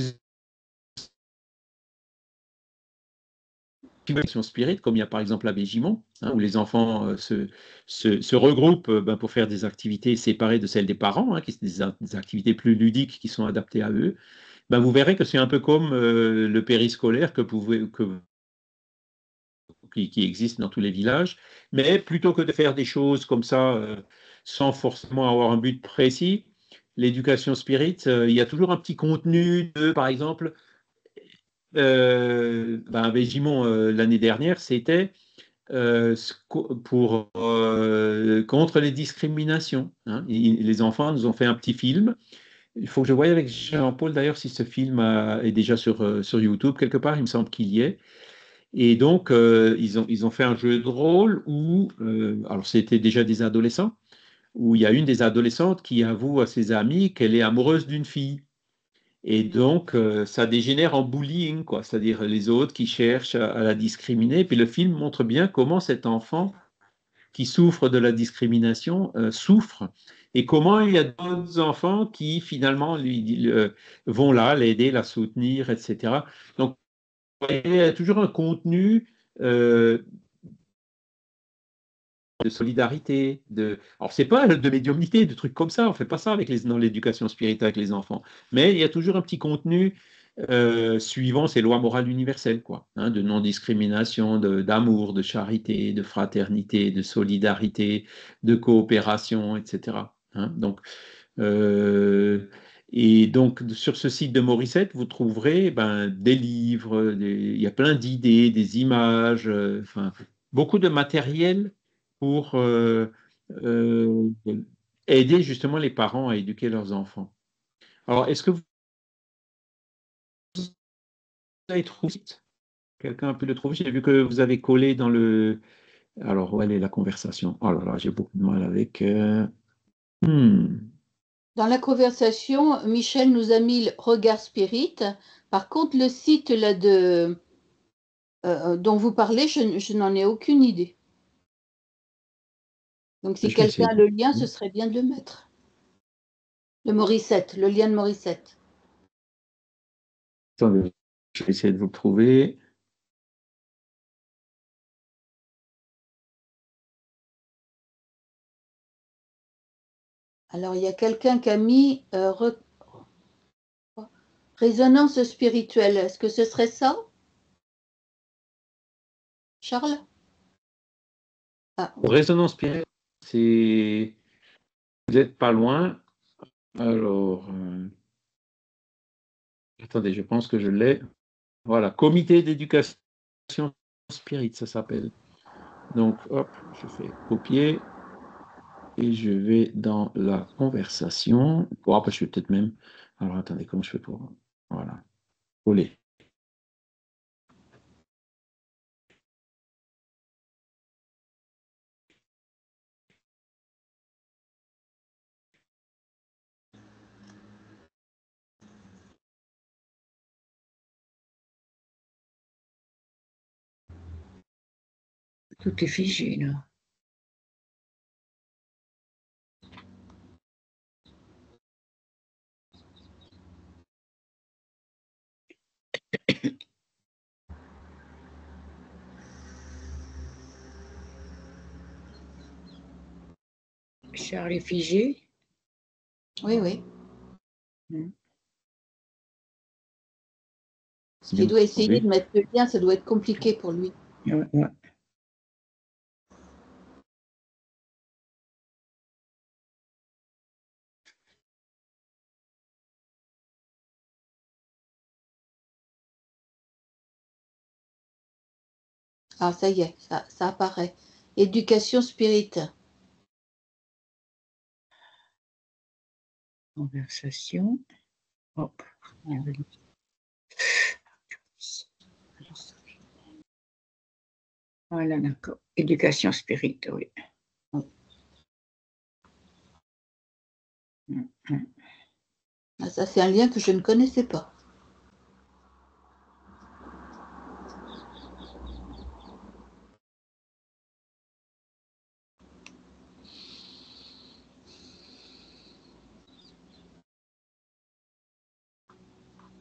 éducation spirit, comme il y a par exemple à Bégimont, hein, où les enfants se regroupent ben, pour faire des activités séparées de celles des parents, hein, qui sont des activités plus ludiques qui sont adaptées à eux, ben, vous verrez que c'est un peu comme le périscolaire qui existe dans tous les villages, mais plutôt que de faire des choses comme ça sans forcément avoir un but précis, l'éducation spirit, il y a toujours un petit contenu de, par exemple, ben, Végimont, l'année dernière, c'était contre les discriminations, hein. Les enfants nous ont fait un petit film. Il faut que je voie avec Jean-Paul d'ailleurs si ce film est déjà sur YouTube quelque part, il me semble qu'il y est. Et donc, ils ont fait un jeu de rôle où, alors c'était déjà des adolescents, où il y a une des adolescentes qui avoue à ses amis qu'elle est amoureuse d'une fille. Et donc, ça dégénère en bullying, quoi. C'est-à-dire les autres qui cherchent à la discriminer. Puis le film montre bien comment cet enfant qui souffre de la discrimination souffre et comment il y a d'autres enfants qui finalement vont là, l'aider, la soutenir, etc. Donc, il y a toujours un contenu euh, de solidarité, alors c'est pas de médiumnité, de trucs comme ça, on fait pas ça dans l'éducation spirituelle avec les enfants, mais il y a toujours un petit contenu suivant ces lois morales universelles, quoi, hein, de non-discrimination, d'amour, de charité, de fraternité, de solidarité, de coopération, etc. Hein, donc, et donc, sur ce site de Morissette, vous trouverez ben, des livres, il y a plein d'idées, des images, enfin, beaucoup de matériel pour euh, aider justement les parents à éduquer leurs enfants. Alors, est-ce que vous avez trouvé, quelqu'un a pu le trouver? J'ai vu que vous avez collé dans le... Alors, où elle est la conversation? Oh là là, j'ai beaucoup de mal avec... Dans la conversation, Michel nous a mis le regard spirit. Par contre, le site là, dont vous parlez, je n'en ai aucune idée. Donc, si Je vais quelqu'un essayer a de... le lien, ce serait bien de le mettre. Le Morissette, le lien de Morissette. Attendez, je vais essayer de vous le trouver. Alors, il y a quelqu'un qui a mis résonance spirituelle. Est-ce que ce serait ça, Charles? Ah, Résonance spirituelle, c'est... Vous n'êtes pas loin. Alors, attendez, je pense que je l'ai. Voilà, comité d'éducation spirit, ça s'appelle. Donc, hop, je fais copier et je vais dans la conversation. Oh, bah, je vais peut-être même. Alors, attendez, comment je fais pour. Voilà, coller. Tout est figé, là. Charles est figé. oui, oui. Hmm. Parce qu'il doit essayer de mettre le lien, ça doit être compliqué pour lui. Ouais, ouais. Ah, ça y est, ça apparaît. Éducation spirit. Conversation. Hop. Voilà, d'accord. Éducation spirituelle, oui. Ah, ça, c'est un lien que je ne connaissais pas.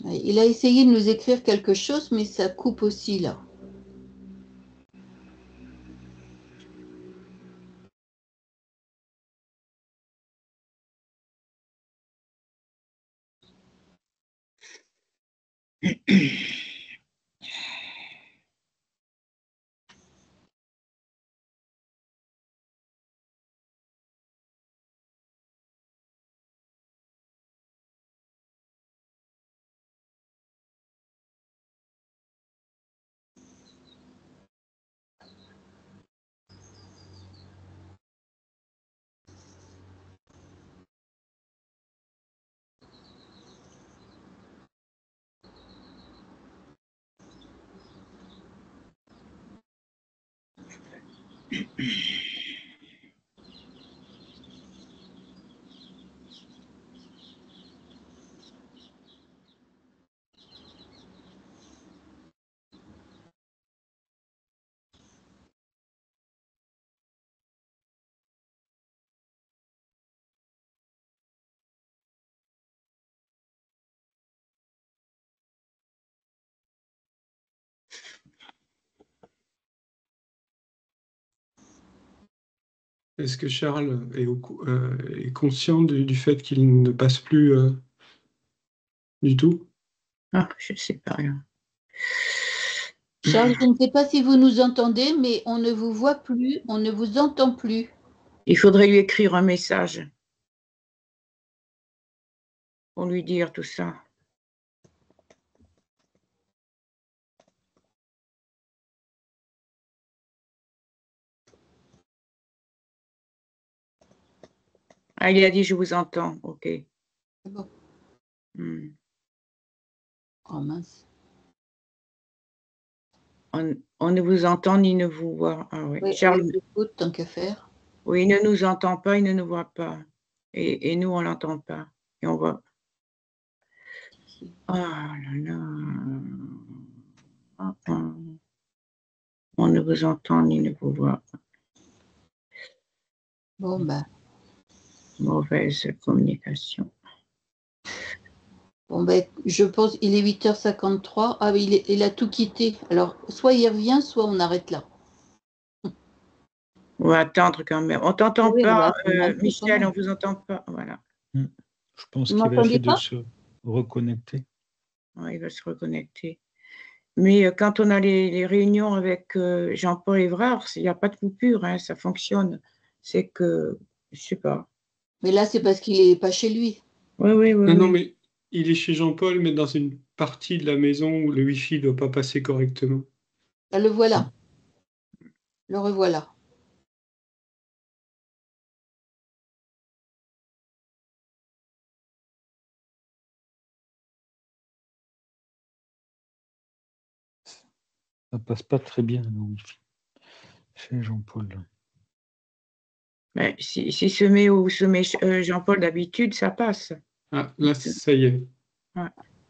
Il a essayé de nous écrire quelque chose, mais ça coupe aussi là. Est-ce que Charles est conscient du fait qu'il ne passe plus du tout? Ah, je ne sais pas. Là. Charles, je ne sais pas si vous nous entendez, mais on ne vous voit plus, on ne vous entend plus. Il faudrait lui écrire un message pour lui dire tout ça. Ah, il a dit je vous entends. Ok. Bon. Oh mince. On ne vous entend ni ne vous voit. Ah, oui. Oui, Charles, écoute, tant qu'à faire. oui, il ne nous entend pas, il ne nous voit pas. Et nous, on ne l'entend pas. Et on voit. Ah là là. On ne vous entend ni ne vous voit. Bon, ben. Mauvaise communication. Bon, ben, je pense qu'il est 8h53. Ah, il a tout quitté. Alors, soit il revient, soit on arrête là. On va attendre quand même. On ne t'entend Oui, pas, Michel, on ne vous entend pas. Voilà. Je pense Vous qu'il va m'entendez essayer de pas? se reconnecter. Ouais, il va se reconnecter. Mais quand on a les réunions avec Jean-Paul Évrard, il n'y a pas de coupure, hein, ça fonctionne. C'est que, je ne sais pas. Mais là, c'est parce qu'il n'est pas chez lui. Oui. Non, mais il est chez Jean-Paul, mais dans une partie de la maison où le Wi-Fi ne doit pas passer correctement. Là, le voilà. Le revoilà. Ça passe pas très bien, le Wi-Fi. Chez Jean-Paul. Mais si se met où se met Jean-Paul d'habitude, ça passe. Ah, là, ça y est. Ouais.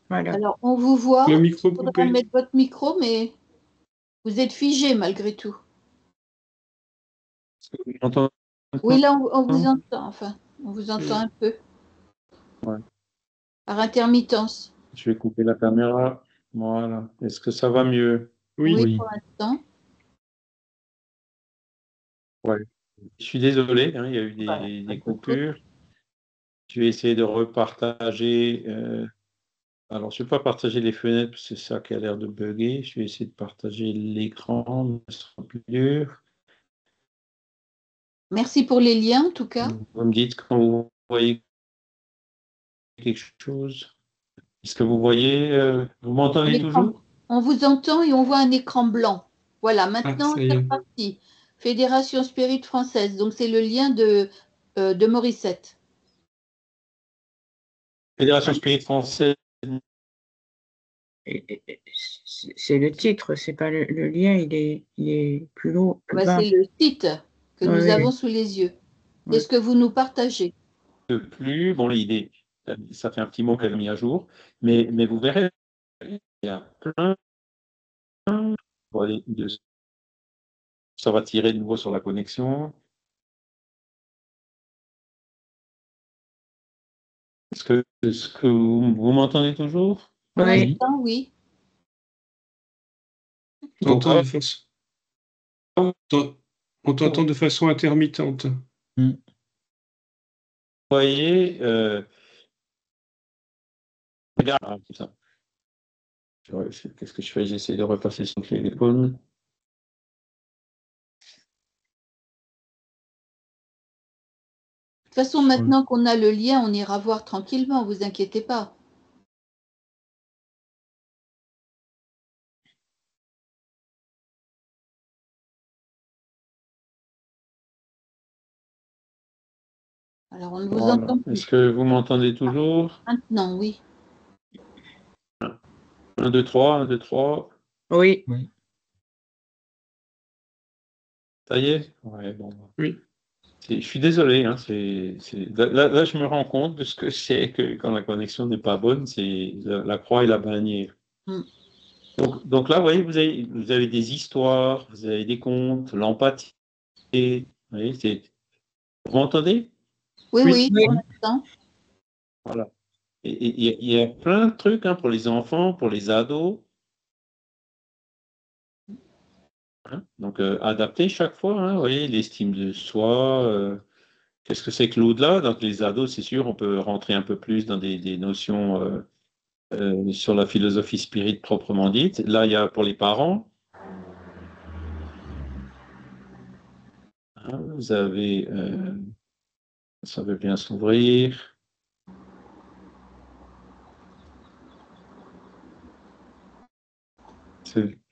Voilà. Alors, on vous voit. Le micro Il faudra coupé. mettre votre micro, mais vous êtes figé malgré tout. Vous m'entendez? Oui, là, on vous entend. Enfin, on vous entend un peu. Ouais. Par intermittence. Je vais couper la caméra. Voilà. Est-ce que ça va mieux? Oui, pour l'instant. Ouais. Je suis désolé, hein, il y a eu des coupures. Je vais essayer de repartager. Alors, je ne vais pas partager les fenêtres, parce que c'est ça qui a l'air de bugger. Je vais essayer de partager l'écran, mais ce sera plus dur. Merci pour les liens, en tout cas. Vous me dites quand vous voyez quelque chose. Est-ce que vous voyez, vous m'entendez toujours? On vous entend et on voit un écran blanc. Voilà, maintenant, ça y c'est est. reparti. Fédération Spirit Française. Donc, c'est le lien de Morissette. Fédération Spirit Française. C'est le titre, c'est pas le lien, il est plus long. Ouais, c'est le site que nous avons sous les yeux. Qu'est-ce que vous nous partagez? Plus, bon, ça fait un petit moment qu'elle est mis à jour, mais vous verrez, il y a plein de, ça va tirer de nouveau sur la connexion. Est-ce que vous m'entendez toujours? Pour Oui. l'instant, oui. On t'entend de façon... On t'entend de façon intermittente. Vous voyez, regarde, comme ça. Qu'est-ce que je fais? J'essaie de repasser son téléphone. De toute façon, maintenant qu'on a le lien, on ira voir tranquillement, vous inquiétez pas. Alors, on ne vous Voilà. entend plus. Est-ce que vous m'entendez toujours? Maintenant, oui. 1, 2, 3, 1, 2, 3. Oui. Ça y est? Ouais, bon. Oui. Je suis désolé, hein, là, je me rends compte de ce que c'est que quand la connexion n'est pas bonne, c'est la croix et la bannière. Donc là, vous voyez, vous avez des histoires, vous avez des contes, l'empathie. Vous voyez, vous m'entendez? Oui, pour l'instant. Voilà. Et il y a plein de trucs pour les enfants, pour les ados. Donc, adapter chaque fois, vous voyez, l'estime de soi. Qu'est-ce que c'est que l'au-delà? Donc, les ados, c'est sûr, on peut rentrer un peu plus dans des notions sur la philosophie spirit proprement dite. Là, il y a pour les parents. Vous avez, ça veut bien s'ouvrir.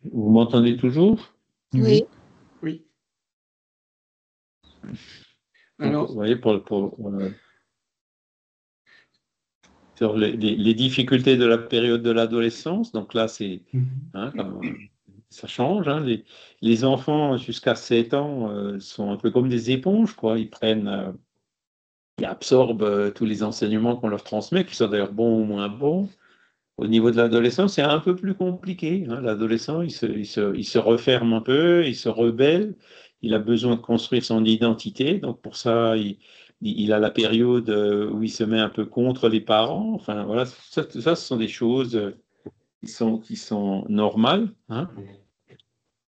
Vous m'entendez toujours? Oui. Oui. Donc, Alors, vous voyez, sur les difficultés de la période de l'adolescence, donc là, c'est, ça change. Les enfants jusqu'à 7 ans sont un peu comme des éponges, quoi. Ils prennent, ils absorbent tous les enseignements qu'on leur transmet, qui sont d'ailleurs bons ou moins bons. Au niveau de l'adolescent, c'est un peu plus compliqué. L'adolescent, il se referme un peu, il se rebelle, il a besoin de construire son identité. Donc pour ça, il a la période où il se met un peu contre les parents. Enfin voilà, ça, ce sont des choses qui sont normales.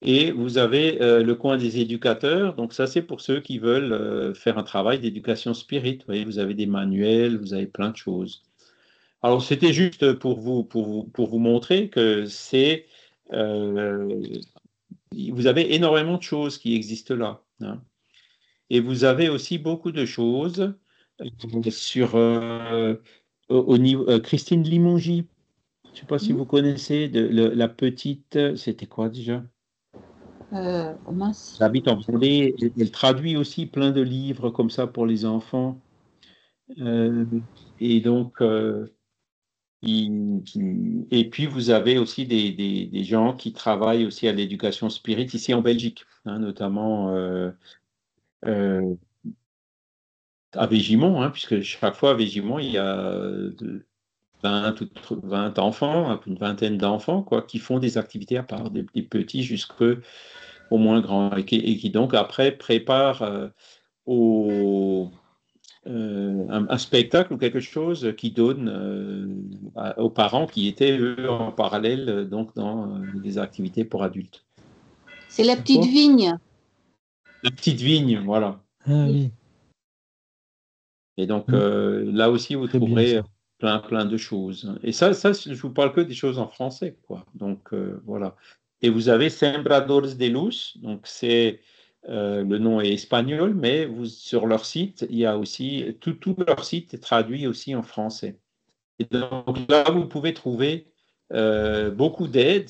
Et vous avez le coin des éducateurs. Donc ça, c'est pour ceux qui veulent faire un travail d'éducation spirit. Vous voyez, vous avez des manuels, vous avez plein de choses. Alors, c'était juste pour vous montrer que vous avez énormément de choses qui existent là. Et vous avez aussi beaucoup de choses sur, au niveau, Christine Limongi. Je ne sais pas si vous connaissez la petite, c'était quoi déjà? Mince. Elle habite en Vendée. Elle traduit aussi plein de livres comme ça pour les enfants. Et donc, et puis, vous avez aussi des gens qui travaillent aussi à l'éducation spirit ici en Belgique, notamment à Végimont, puisque chaque fois à Végimont, il y a 20 enfants, une vingtaine d'enfants, quoi, qui font des activités à part, des petits jusqu'au moins grands, et qui donc après préparent un spectacle ou quelque chose qui donne aux parents qui étaient, eux, en parallèle, donc dans des activités pour adultes. C'est la petite vigne. La petite vigne, voilà. Ah oui. Et donc, là aussi, vous trouverez bien, plein de choses. Et ça, je vous parle que des choses en français, quoi. Donc, voilà. Et vous avez Sembradores de Luz, donc c'est le nom est espagnol, mais sur leur site, il y a aussi tout leur site est traduit aussi en français. Et donc là, vous pouvez trouver beaucoup d'aide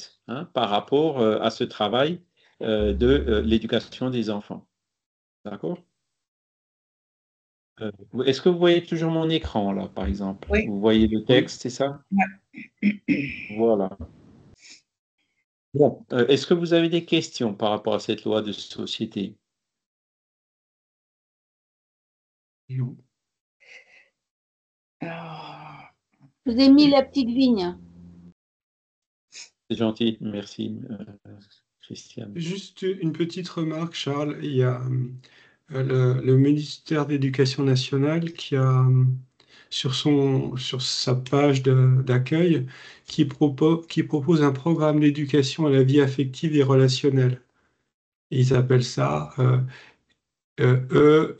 par rapport à ce travail de l'éducation des enfants. D'accord? Est-ce que vous voyez toujours mon écran, là, par exemple? Oui. Vous voyez le texte, c'est ça? Voilà. Bon, est-ce que vous avez des questions par rapport à cette loi de société? non. Je vous ai mis la petite vigne. C'est gentil, merci, Christiane. Juste une petite remarque, Charles. Il y a le ministère de l'Éducation nationale qui a sur sa page d'accueil qui propose un programme d'éducation à la vie affective et relationnelle. Et ils appellent ça EVAR,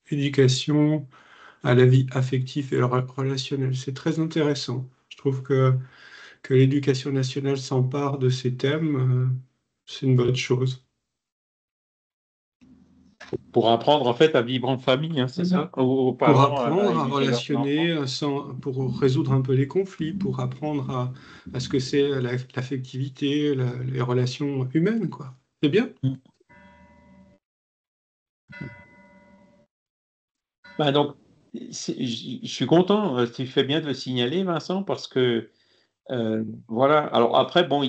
éducation à la vie affective et relationnelle. C'est très intéressant. Je trouve que l'éducation nationale s'empare de ces thèmes, c'est une bonne chose. Pour apprendre en fait à vivre en famille, hein, c'est ça? Aux Pour parents apprendre à éduquer leurs relationner, enfants. pour résoudre un peu les conflits, pour apprendre à ce que c'est l'affectivité, les relations humaines, quoi. C'est bien. Ben donc, je suis content, tu fais bien de le signaler, Vincent, parce que voilà. Alors après, bon,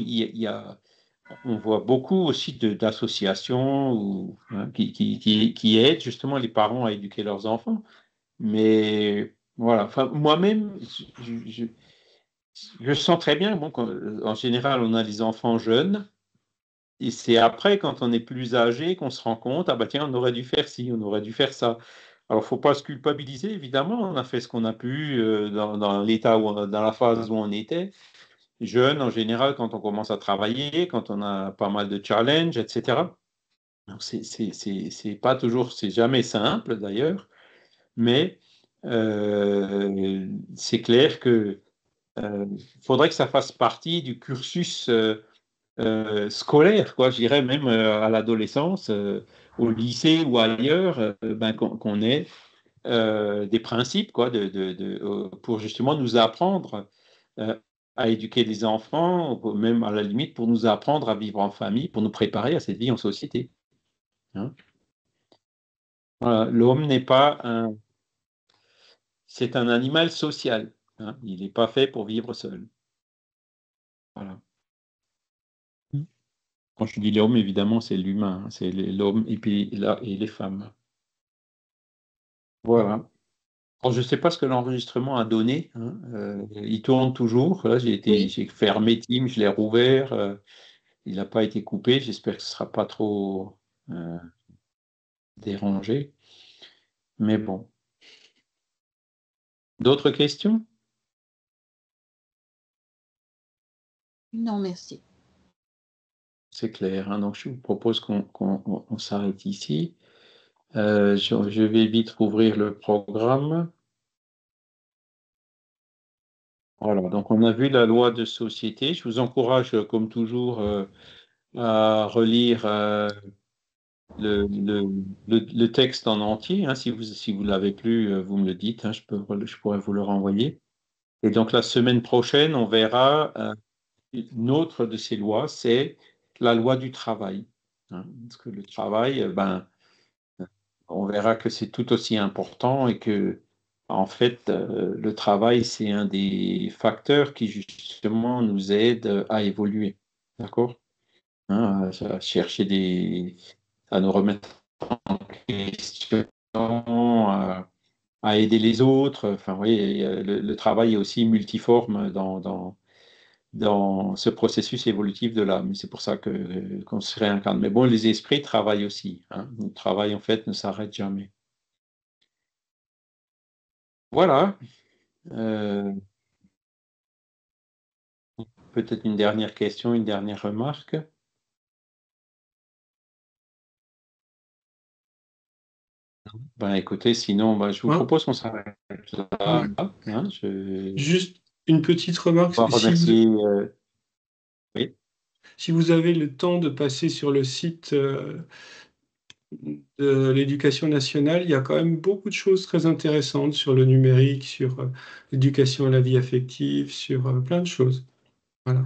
on voit beaucoup aussi d'associations hein, qui aident justement les parents à éduquer leurs enfants. Mais voilà, enfin, moi-même, je sens très bien, bon, en général, on a les enfants jeunes, et c'est après, quand on est plus âgé, qu'on se rend compte, ah bah tiens, on aurait dû faire ci, on aurait dû faire ça. Alors, il ne faut pas se culpabiliser, évidemment, on a fait ce qu'on a pu dans l'état, dans la phase où on était. Jeune, en général, quand on commence à travailler, quand on a pas mal de challenges, etc. Donc, c'est pas toujours, c'est jamais simple d'ailleurs, mais c'est clair que faudrait que ça fasse partie du cursus scolaire, quoi. Je dirais même à l'adolescence, au lycée ou ailleurs, ben, qu'on ait des principes, quoi, pour justement nous apprendre à éduquer les enfants, même à la limite pour nous apprendre à vivre en famille, pour nous préparer à cette vie en société. Hein. Voilà. L'homme n'est pas un... C'est un animal social. Hein. Il n'est pas fait pour vivre seul. Voilà. Quand je dis l'homme, évidemment, c'est l'humain, hein. C'est l'homme et puis et les femmes. Voilà. Alors, je ne sais pas ce que l'enregistrement a donné. Hein. Il tourne toujours. Là, Oui. j'ai fermé Teams, je l'ai rouvert. Il n'a pas été coupé. J'espère que ce ne sera pas trop dérangé. Mais bon. D'autres questions? Non, merci. C'est clair. Hein. Donc, je vous propose qu'on s'arrête ici. Je vais vite rouvrir le programme. Voilà, donc on a vu la loi de société. Je vous encourage, comme toujours, à relire le texte en entier. Hein. Si vous l'avez plus, vous me le dites, hein, je pourrais vous le renvoyer. Et donc la semaine prochaine, on verra une autre de ces lois, c'est la loi du travail. Hein. Parce que le travail, on verra que c'est tout aussi important et que, en fait, le travail, c'est un des facteurs qui, justement, nous aide à évoluer. D'accord? Hein, à chercher à nous remettre en question, à aider les autres. Enfin, vous voyez, le travail est aussi multiforme dans ce processus évolutif de l'âme. C'est pour ça qu'on se réincarne. Mais bon, les esprits travaillent aussi. Hein. Le travail, en fait, ne s'arrête jamais. Voilà. Peut-être une dernière question, une dernière remarque. Ben, écoutez, sinon, je vous propose qu'on s'arrête là. Hein, Juste une petite remarque. on va remercier. Oui. Si vous avez le temps de passer sur le site de l'Éducation nationale, il y a quand même beaucoup de choses très intéressantes sur le numérique, sur l'éducation à la vie affective, sur plein de choses. Voilà.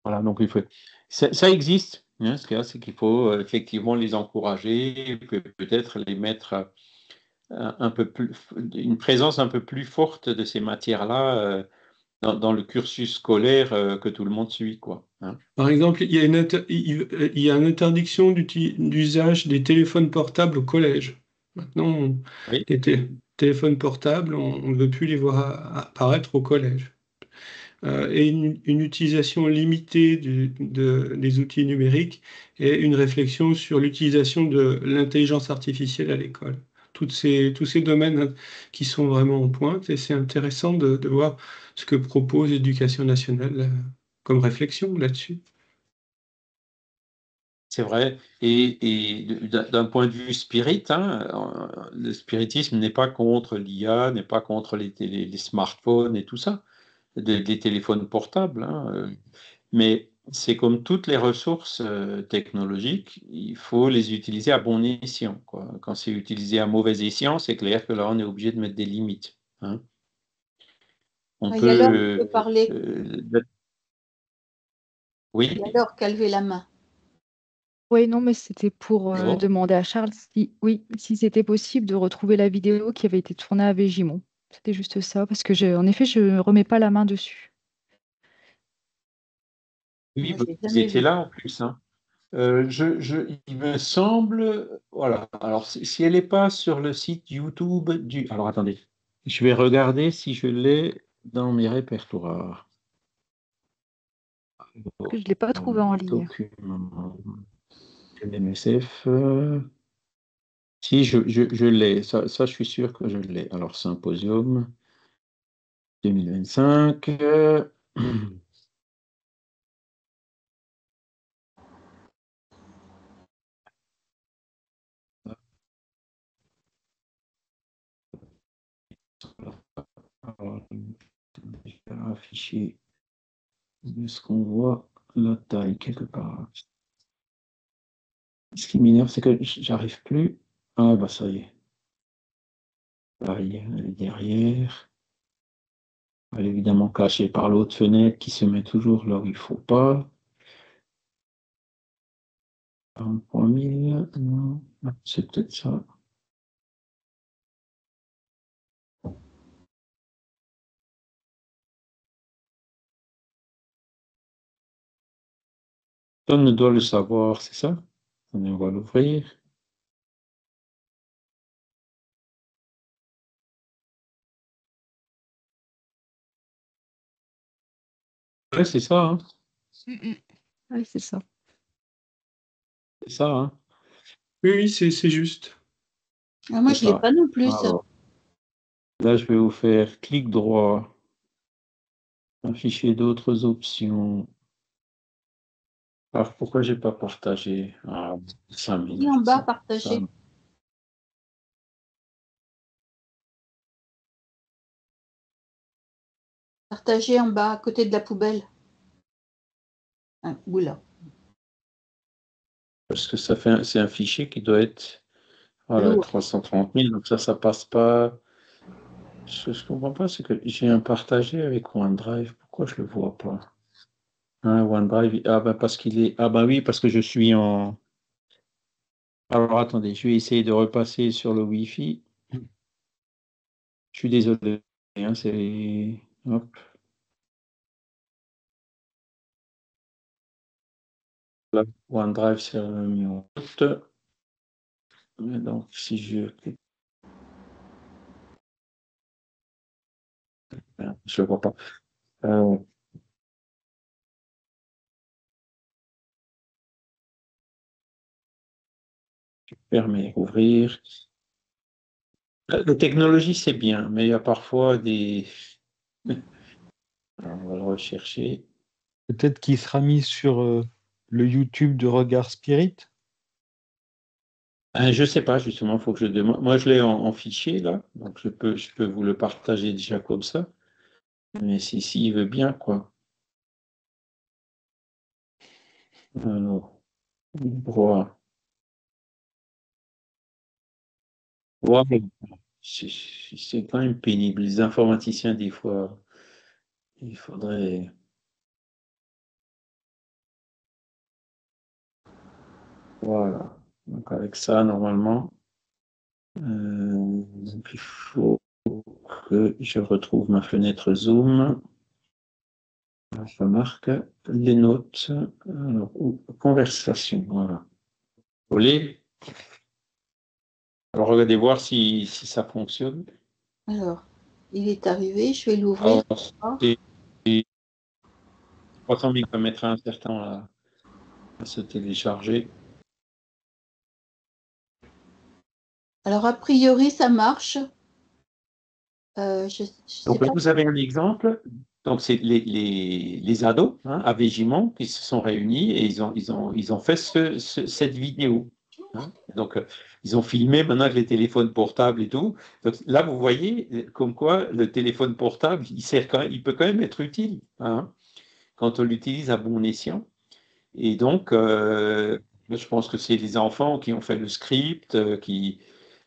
Voilà, donc ça existe. Hein, ce qu'il y a, c'est qu'il faut effectivement les encourager, peut-être les mettre un peu plus, une présence un peu plus forte de ces matières-là dans le cursus scolaire que tout le monde suit, quoi. Hein. Par exemple, il y a une interdiction d'usage des téléphones portables au collège. Maintenant, Oui. les téléphones portables, on ne veut plus les voir apparaître au collège. et une utilisation limitée des outils numériques et une réflexion sur l'utilisation de l'intelligence artificielle à l'école. Tous ces domaines qui sont vraiment en pointe, et c'est intéressant de voir ce que propose l'Éducation nationale comme réflexion là-dessus. C'est vrai. Et d'un point de vue spirit, hein, le spiritisme n'est pas contre l'IA, n'est pas contre les smartphones et tout ça, les téléphones portables, hein, mais c'est comme toutes les ressources technologiques, il faut les utiliser à bon escient, quoi. Quand c'est utilisé à mauvais escient, c'est clair que là, on est obligé de mettre des limites, hein. On Il y a Laure qui peut... peut parler. oui. Il y a Laure qui a levé la main. Oui, non, mais c'était pour Bon. demander à Charles si c'était possible de retrouver la vidéo qui avait été tournée à Végimont. C'était juste ça, parce que en effet, je ne remets pas la main dessus. Oui, Moi, je l'ai vous jamais étiez vu. là en plus, hein. Il me semble, voilà. Alors, si elle n'est pas sur le site YouTube du... Alors, attendez. Je vais regarder si je l'ai dans mes répertoires. Parce que je ne l'ai pas trouvé en ligne. Document de l'MSF. Si, je l'ai. Ça, je suis sûr que je l'ai. Alors, Symposium 2025. Alors, je vais afficher ce qu'on voit la taille quelque part. Ce qui m'énerve, c'est que j'arrive plus. Ah, bah ça y est. Pareil, elle est derrière. Elle est évidemment cachée par l'autre fenêtre qui se met toujours là où il ne faut pas. 40.000, non, c'est peut-être ça. Personne ne doit le savoir, c'est ça? On va l'ouvrir. Ouais, c'est ça, hein? Oui, c'est ça. C'est ça, hein? Oui, c'est juste. Ah, moi, je ne l'ai pas non plus, ça. Alors, là, je vais vous faire clic droit, afficher d'autres options. Alors, pourquoi j'ai pas partagé? Ah, ça Et en m'énerve, bas, ça. partager. Partager en bas, à côté de la poubelle. Ah, oula. Parce que c'est un fichier qui doit être, voilà, Lourd. 330 000, donc ça passe pas. Ce que je comprends pas, c'est que j'ai un partagé avec OneDrive. Pourquoi je le vois pas? Hein, OneDrive, ah ben parce qu'il est, ah ben oui, parce que je suis en. Alors attendez, je vais essayer de repasser sur le Wi-Fi. Je suis désolé, hein, c'est. Hop. Là, OneDrive, c'est remis en route. Donc, si je. Je le vois pas. Fermer, ouvrir. La technologie, c'est bien, mais il y a parfois des. Alors, on va le rechercher. Peut-être qu'il sera mis sur le YouTube de Regard Spirit. Je ne sais pas, justement, il faut que je demande. Moi, je l'ai en fichier, là, donc je peux vous le partager déjà comme ça. Mais si il veut bien, quoi. Alors, droit. Voilà. C'est quand même pénible. Les informaticiens, des fois, il faudrait. Voilà. Donc, avec ça, normalement, donc il faut que je retrouve ma fenêtre Zoom. Je marque les notes. Alors, conversation, voilà. Vous voulez? Alors, regardez voir si ça fonctionne. Alors, il est arrivé, je vais l'ouvrir. Alors, c'est 300 000 peut mettre un certain temps à se télécharger. Alors, a priori, ça marche. Je sais Donc là, pas. vous avez un exemple. Donc, c'est les ados à Végimont qui se sont réunis et ils ont fait cette vidéo. Donc, ils ont filmé maintenant avec les téléphones portables et tout. Donc, là, vous voyez comme quoi le téléphone portable, il peut quand même être utile quand on l'utilise à bon escient. Et donc, je pense que c'est les enfants qui ont fait le script, qui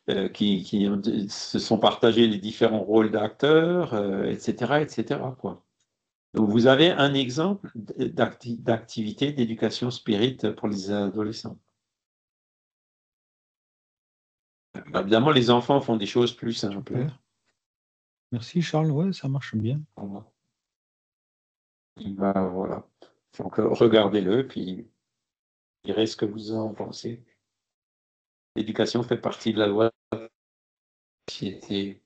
se sont partagés les différents rôles d'acteurs, etc., etc., quoi. Donc, vous avez un exemple d'activité d'éducation spirit pour les adolescents. Évidemment, les enfants font des choses plus simples. Super. Merci Charles, ouais, ça marche bien. Voilà. Donc, regardez-le, puis direz ce que vous en pensez. L'éducation fait partie de la loi de la société.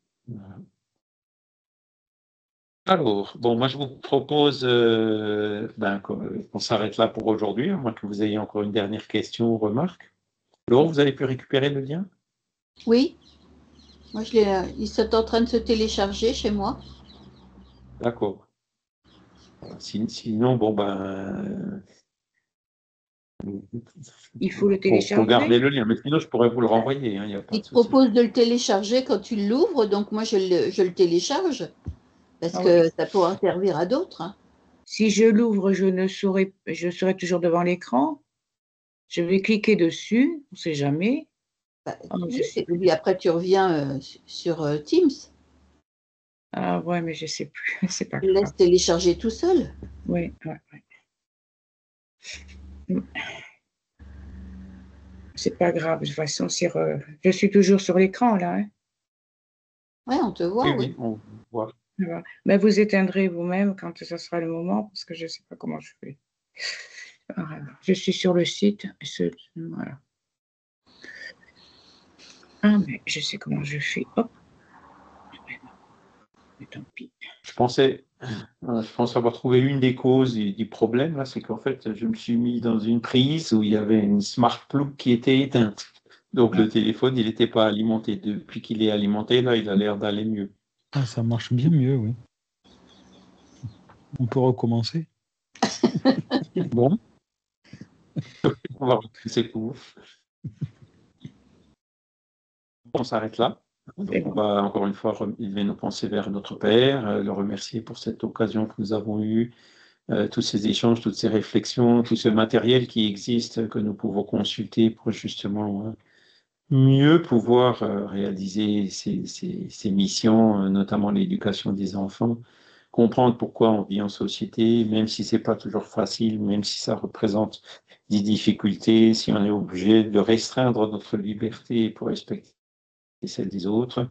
Alors, bon, moi je vous propose qu'on s'arrête là pour aujourd'hui, à moins que vous ayez encore une dernière question ou remarque. Laurent, vous avez pu récupérer le lien? Oui, moi ils sont en train de se télécharger chez moi. D'accord. Sinon, bon ben. Il faut le télécharger. Faut garder le lien, mais sinon je pourrais vous le renvoyer. Y a pas Il de te souci. propose de le télécharger quand tu l'ouvres, donc moi je le télécharge parce que ça pourra servir à d'autres. Si je l'ouvre, je serai toujours devant l'écran. Je vais cliquer dessus, on ne sait jamais. Oui, et puis après tu reviens sur Teams. Ah ouais, mais je ne sais plus. C'est pas Tu le laisses télécharger tout seul. Oui. C'est pas grave, de toute façon, je suis toujours sur l'écran là. Hein. Oui, on te voit, oui. On voit. Mais vous éteindrez vous-même quand ce sera le moment, parce que je ne sais pas comment je fais. Je suis sur le site. Voilà. Ah, mais je sais comment je fais. Hop. Mais tant pis. Je pense avoir trouvé une des causes du problème, là, c'est qu'en fait, je me suis mis dans une prise où il y avait une smart plug qui était éteinte. Donc, le téléphone, il n'était pas alimenté. Depuis qu'il est alimenté, là, il a l'air d'aller mieux. Ah, ça marche bien mieux, oui. On peut recommencer. Bon. On va recommencer tout. On s'arrête là. Donc, on va encore une fois élever nos pensées vers notre Père, le remercier pour cette occasion que nous avons eue, tous ces échanges, toutes ces réflexions, tout ce matériel qui existe, que nous pouvons consulter pour justement mieux pouvoir réaliser ces missions, notamment l'éducation des enfants, comprendre pourquoi on vit en société, même si c'est pas toujours facile, même si ça représente des difficultés, si on est obligé de restreindre notre liberté pour respecter celle des autres,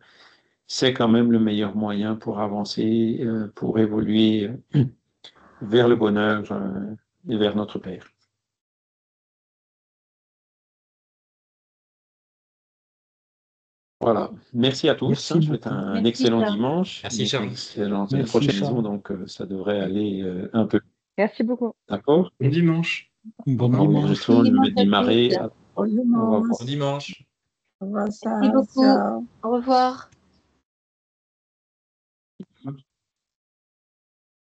c'est quand même le meilleur moyen pour avancer, pour évoluer vers le bonheur et vers notre Père. Voilà. Merci à tous. Merci je vous souhaite un excellent dimanche. Merci, Charles. La prochaine saison, donc ça devrait aller un peu. Merci beaucoup. D'accord. Bon dimanche. Bon dimanche. L'enregistrement va démarrer. Au revoir. Bon dimanche. Merci beaucoup. Au revoir.